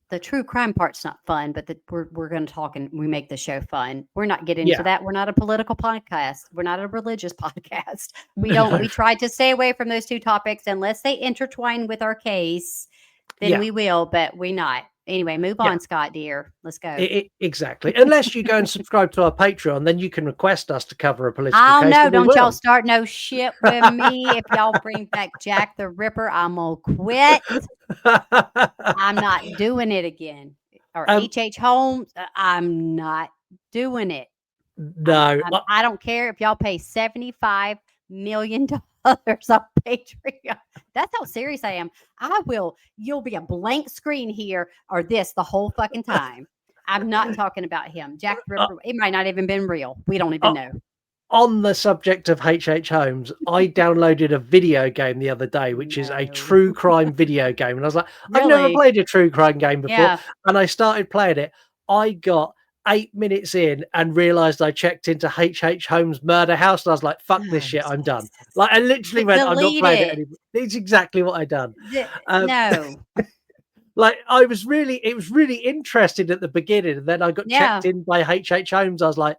the true crime part's not fun, but we're going to talk and we make the show fun. We're not getting into that. We're not a political podcast. We're not a religious podcast. We don't. We try to stay away from those two topics unless they intertwine with our case. Then we will, but we not. Anyway, move on, Scott, dear. Let's go. Exactly. Unless you go and subscribe to our Patreon, then you can request us to cover a political case. Oh, no, don't y'all start no shit with me. If y'all bring back Jack the Ripper, I'm going to quit. I'm not doing it again. Or H.H. Holmes, I'm not doing it. No. I don't care if y'all pay $75 million on Patreon. That's how serious I am. You'll be a blank screen here or this the whole fucking time. I'm not talking about him. Jack the Ripper, it might not even been real. We don't even know. On the subject of H.H. Holmes, I downloaded a video game the other day, which is a true crime video game. And I was like, I've never played a true crime game before. And I started playing it. I got 8 minutes in and realized I checked into H.H. Holmes' murder house. And I was like, fuck this shit. I'm done. Like, I literally went, I'm not playing it anymore. It's exactly what I done. No. Like, it was really interesting at the beginning. And then I got checked in by H.H. Holmes. I was like,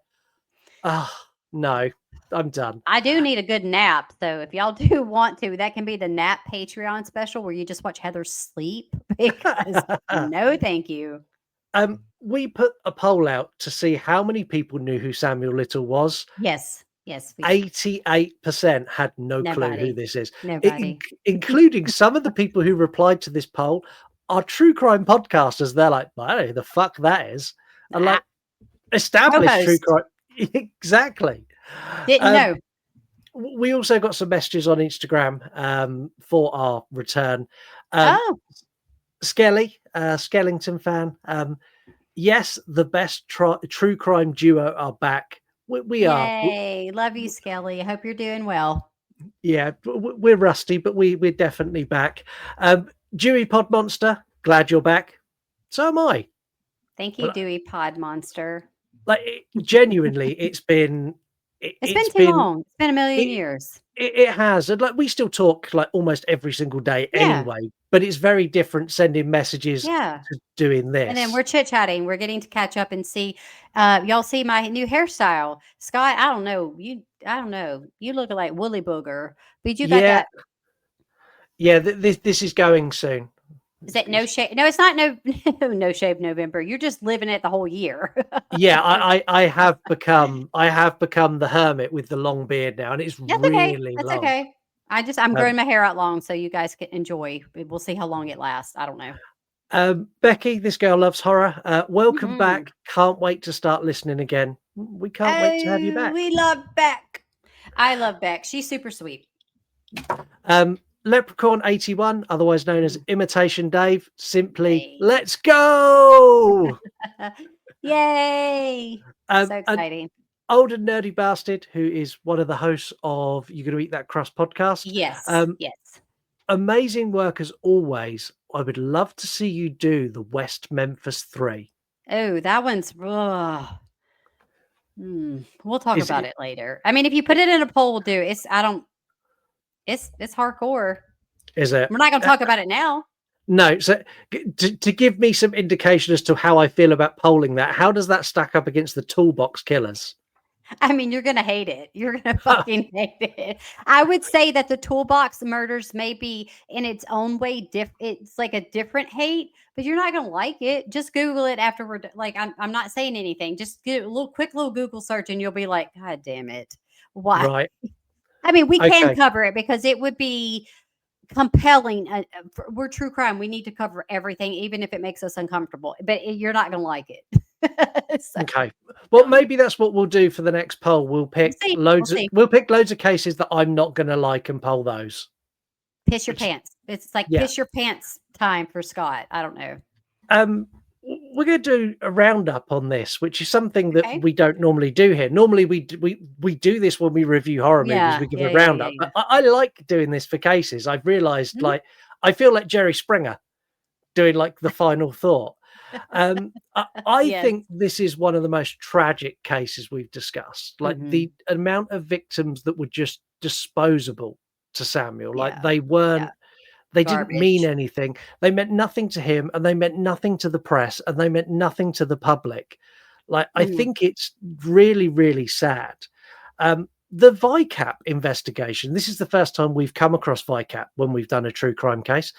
no, I'm done. I do need a good nap. So if y'all do want to, that can be the nap Patreon special where you just watch Heather sleep. Because no, thank you. We put a poll out to see how many people knew who Samuel Little was. Yes. 88% had no clue who this is. Nobody. Including some of the people who replied to this poll are true crime podcasters. They're like, I don't know who the fuck that is. And like, established true crime. Exactly. Didn't know. We also got some messages on Instagram for our return. Skelly, Skellington fan. Yes, the best true crime duo are back. We are. Yay. Love you, Skelly. I hope you're doing well. Yeah, we're rusty, but we're definitely back. Dewey Pod Monster, glad you're back. So am I. Thank you, Dewey Pod Monster. Like, genuinely, it's been too long. It's been a million years. It has. And like, we still talk like almost every single day anyway, but it's very different sending messages to doing this. And then we're chit-chatting. We're getting to catch up and see. Y'all see my new hairstyle. Scott, I don't know. You look like Woolly Booger. But you got that. Yeah, this is going soon. Is it no shave? No, it's not no shave November. You're just living it the whole year. Yeah, I have become the hermit with the long beard now, and it's really That's long. okay. I'm growing my hair out long so you guys can enjoy. We'll see how long it lasts. I don't know. Becky, this girl loves horror. Welcome back. Can't wait to start listening again. We can't wait to have you back. We love Beck. I love Beck. She's super sweet. Leprechaun 81, otherwise known as Imitation Dave, simply let's go. Yay. So exciting. Old and nerdy bastard who is one of the hosts of You Gonna Eat That Crust podcast. Yes. Yes. Amazing work as always. I would love to see you do the West Memphis 3. Oh, that one's we'll talk about it later. I mean, if you put it in a poll, we'll do it. It's hardcore. Is it? We're not going to talk about it now. No. So to give me some indication as to how I feel about polling that, how does that stack up against the Toolbox Killers? I mean, you're going to hate it. You're going to fucking hate it. I would say that the Toolbox Murders may be in its own way. It's like a different hate, but you're not going to like it. Just Google it afterward. Like, I'm not saying anything. Just get a quick little Google search and you'll be like, God damn it. Why? Right. I mean, we can cover it because it would be compelling. We're true crime. We need to cover everything, even if it makes us uncomfortable. But you're not going to like it. Okay. Well, maybe that's what we'll do for the next poll. We'll pick loads of cases that I'm not going to like and poll those. Piss your pants. It's like piss your pants time for Scott. I don't know. We're going to do a roundup on this, which is something that we don't normally do here. Normally, we do this when we review horror movies. We give a roundup. But I like doing this for cases. I've realized, like, I feel like Jerry Springer doing like the final thought. I think this is one of the most tragic cases we've discussed. Like the amount of victims that were just disposable to Samuel. Like they weren't They didn't mean anything. They meant nothing to him, and they meant nothing to the press, and they meant nothing to the public. Like, I think it's really, really sad. The VICAP investigation, this is the first time we've come across VICAP when we've done a true crime case.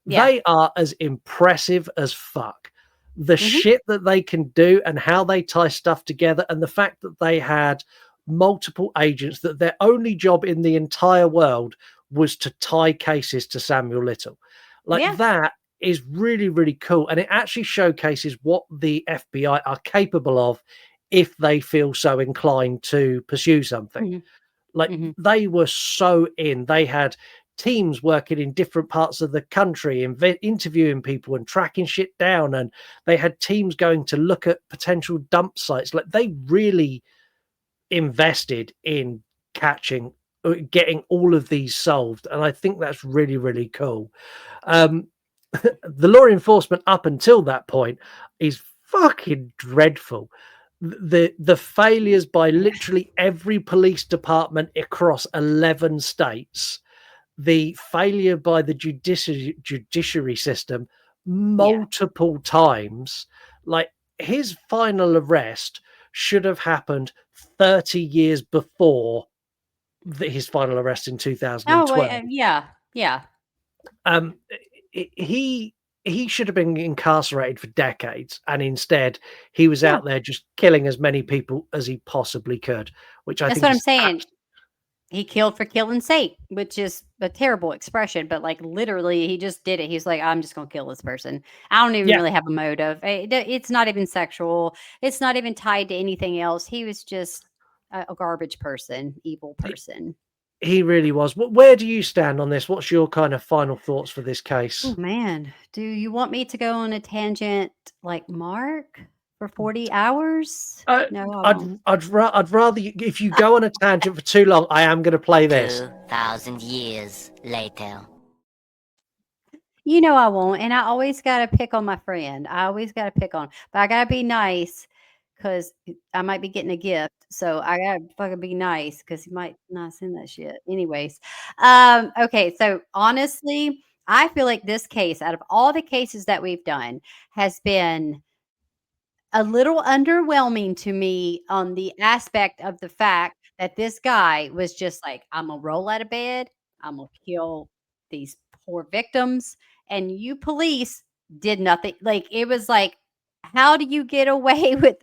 Yeah. They are as impressive as fuck. The shit that they can do and how they tie stuff together, and the fact that they had multiple agents, that their only job in the entire world was to tie cases to Samuel Little. Like, that is really, really cool. And it actually showcases what the FBI are capable of if they feel so inclined to pursue something. Like, they were so in. They had teams working in different parts of the country, interviewing people and tracking shit down. And they had teams going to look at potential dump sites. Like, they really invested in getting all of these solved, and I think that's really, really cool. The law enforcement up until that point is fucking dreadful. The failures by literally every police department across 11 states, the failure by the judiciary system multiple times. Like, his final arrest should have happened 30 years before his final arrest in 2012. He should have been incarcerated for decades, and instead he was out there just killing as many people as he possibly could, which I think that's what I'm saying. He killed for killing's sake, which is a terrible expression, but like literally he just did it. He's like, I'm just going to kill this person. I don't even really have a motive. It's not even sexual. It's not even tied to anything else. He was just a garbage person, evil person. He really was. Where do you stand on this? What's your kind of final thoughts for this case? Oh man, do you want me to go on a tangent like Mark for 40 hours? No, I'd rather if you go on a tangent for too long, I am going to play this. 2,000 years later. You know I won't, and I always got to pick on my friend. I always got to pick on, but I got to be nice because I might be getting a gift. So I got to fucking be nice because he might not send that shit. Anyways, okay, so honestly, I feel like this case, out of all the cases that we've done, has been a little underwhelming to me on the aspect of the fact that this guy was just like, I'm going to roll out of bed. I'm going to kill these poor victims. And you police did nothing. Like, it was like, how do you get away with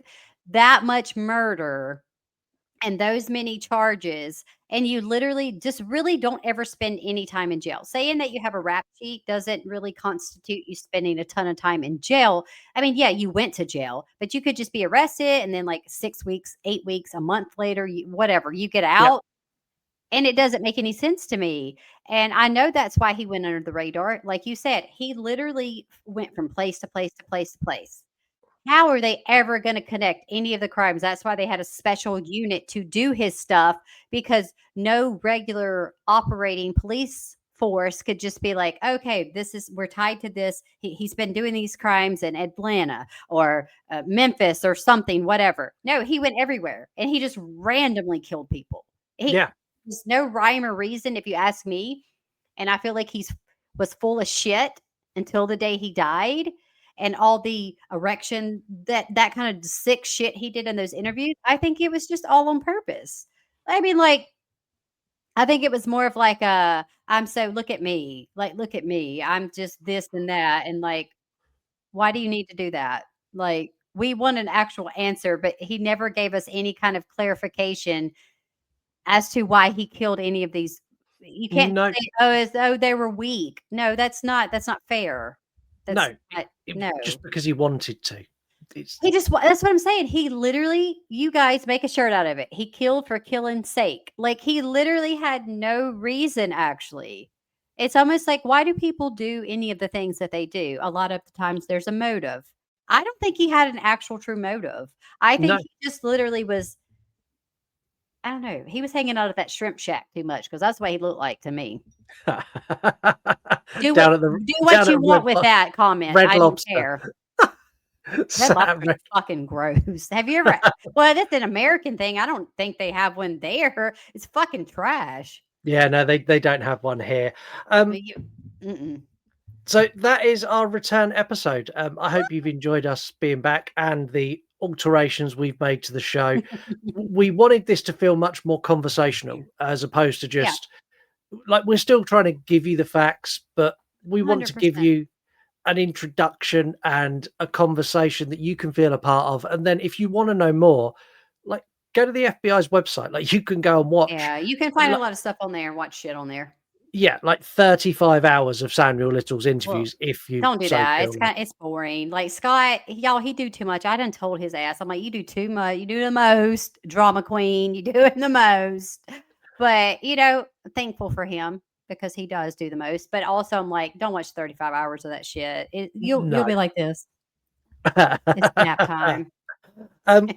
that much murder and those many charges? And you literally just really don't ever spend any time in jail. Saying that you have a rap sheet doesn't really constitute you spending a ton of time in jail. I mean, yeah, you went to jail, but you could just be arrested and then like 6 weeks, 8 weeks, a month later, whatever, you get out. And it doesn't make any sense to me. And I know that's why he went under the radar. Like you said, he literally went from place to place to place to place. How are they ever going to connect any of the crimes? That's why they had a special unit to do his stuff, because no regular operating police force could just be like, okay, we're tied to this. He's been doing these crimes in Atlanta or Memphis or something, whatever. No, he went everywhere and he just randomly killed people. There's no rhyme or reason, if you ask me. And I feel like was full of shit until the day he died. And all the erection, that kind of sick shit he did in those interviews, I think it was just all on purpose. I mean, like, I think it was more of like look at me. Like, look at me. I'm just this and that. And like, why do you need to do that? Like, we want an actual answer, but he never gave us any kind of clarification as to why he killed any of these. You can't say, they were weak. No, that's not fair. No, just because he wanted to. That's what I'm saying. He literally, you guys make a shirt out of it. He killed for killing's sake. Like, he literally had no reason, actually. It's almost like, why do people do any of the things that they do? A lot of the times there's a motive. I don't think he had an actual true motive. I think he just literally was, I don't know. He was hanging out at that shrimp shack too much, because that's what he looked like to me. Do what you want with that comment. I don't care. Red Lobster is fucking gross. Have you ever? Well, that's an American thing. I don't think they have one there. It's fucking trash. Yeah, no, they don't have one here. So that is our return episode. I hope you've enjoyed us being back and the alterations we've made to the show. We wanted this to feel much more conversational as opposed to just like we're still trying to give you the facts, but we want to give you an introduction and a conversation that you can feel a part of. And then if you want to know more, like go to the FBI's website. Like you can go and watch. Yeah, you can find a lot of stuff on there and watch shit on there. Yeah, like 35 hours of Samuel Little's interviews. If you don't do that, it's boring. Like Scott, y'all, he do too much. I done told his ass. I'm like, you do too much. You do the most, drama queen. You do it the most. But thankful for him because he does do the most. But also, I'm like, don't watch 35 hours of that shit. You'll be like this. It's nap time.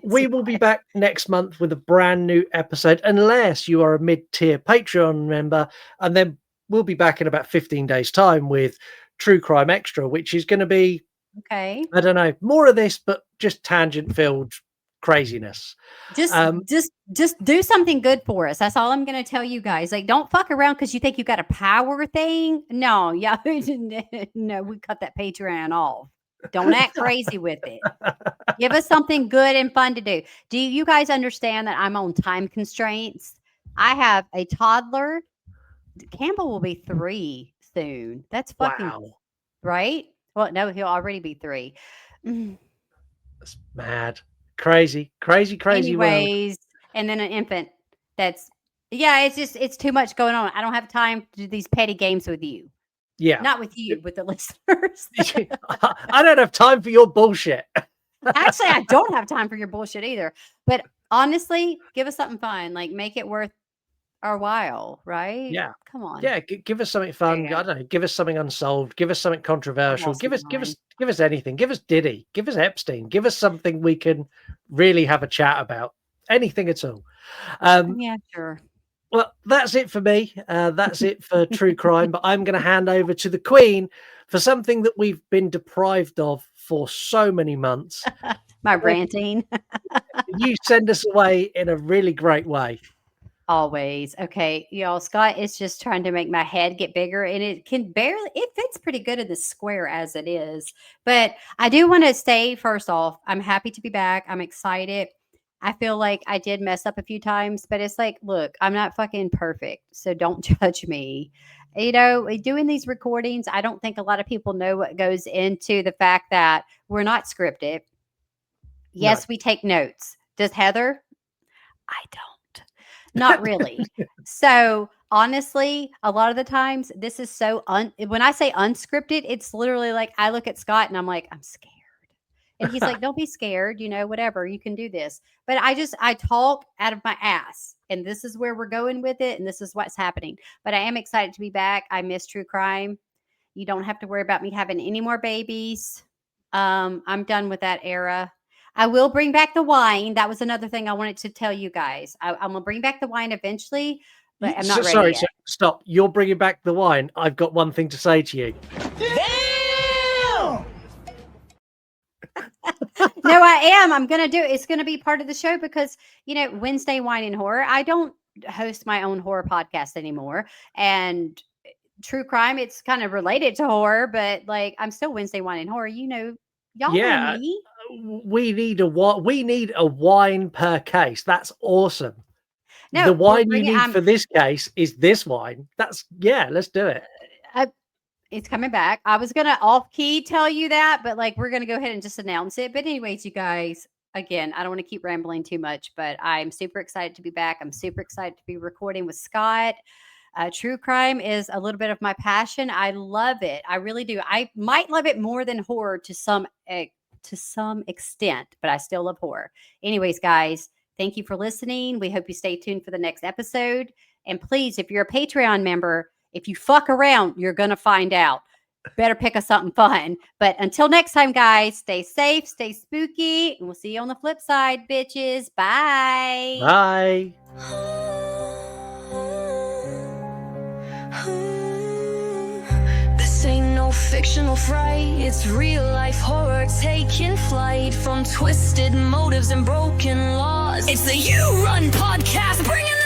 We will be back next month with a brand new episode, unless you are a mid-tier Patreon member, and then we'll be back in about 15 days' time with True Crime Extra, which is going to be I don't know, more of this, but just tangent-filled craziness. Just do something good for us. That's all I'm going to tell you guys. Like, don't fuck around because you think you got a power thing. No, yeah, no, we cut that Patreon off. Don't act crazy with it. Give us something good and fun to do. Do you guys understand that I'm on time constraints? I have a toddler. Campbell will be 3 soon. That's fucking right. Well, no, he'll already be 3. That's mad. Crazy. Anyways, world. And then an infant. It's too much going on. I don't have time to do these petty games with you. Yeah. Not with you, with the listeners. I don't have time for your bullshit. Actually, I don't have time for your bullshit either. But honestly, give us something fun. Like, make it worth our while, right? Yeah. Come on. Yeah, give us something fun. I don't know. Give us something unsolved. Give us something controversial. Give us anything. Give us Diddy. Give us Epstein. Give us something we can really have a chat about. Anything at all. Yeah, sure. Well, that's it for me. That's it for True Crime. But I'm going to hand over to the Queen for something that we've been deprived of for so many months. My ranting. You send us away in a really great way. Always. Okay, y'all, Scott is just trying to make my head get bigger, and it fits pretty good in the square as it is. But I do want to say, first off, I'm happy to be back. I'm excited. I feel like I did mess up a few times, but it's like, look, I'm not fucking perfect, so don't judge me. Doing these recordings, I don't think a lot of people know what goes into the fact that we're not scripted. Yes, we take notes. Does Heather? I don't. Not really. So honestly, a lot of the times this is so when I say unscripted, it's literally like I look at Scott and I'm like, I'm scared. And he's like, don't be scared, whatever, you can do this. But I talk out of my ass, and this is where we're going with it. And this is what's happening. But I am excited to be back. I miss True Crime. You don't have to worry about me having any more babies. I'm done with that era. I will bring back the wine. That was another thing I wanted to tell you guys. I'm going to bring back the wine eventually, but I'm not ready Sorry, yet. Stop. You're bringing back the wine. I've got one thing to say to you. Damn! No, I am. I'm going to do it. It's going to be part of the show because, Wednesday Wine and Horror. I don't host my own horror podcast anymore. And True Crime, it's kind of related to horror, but like I'm still Wednesday Wine and Horror. Y'all know me. We need a wine per case. That's awesome. No, the wine you need for this case is this wine. Let's do it. It's coming back. I was going to off-key tell you that, but like we're going to go ahead and just announce it. But anyways, you guys, again, I don't want to keep rambling too much, but I'm super excited to be back. I'm super excited to be recording with Scott. True Crime is a little bit of my passion. I love it. I really do. I might love it more than horror to some extent, but I still love horror. Anyways, guys, thank you for listening. We hope you stay tuned for the next episode. And please, if you're a Patreon member, if you fuck around, you're going to find out. Better pick us something fun. But until next time, guys, stay safe, stay spooky, and we'll see you on the flip side, bitches. Bye. Bye. This ain't no fictional fright. It's real life horror taking flight from twisted motives and broken laws. It's the You Run podcast, bringing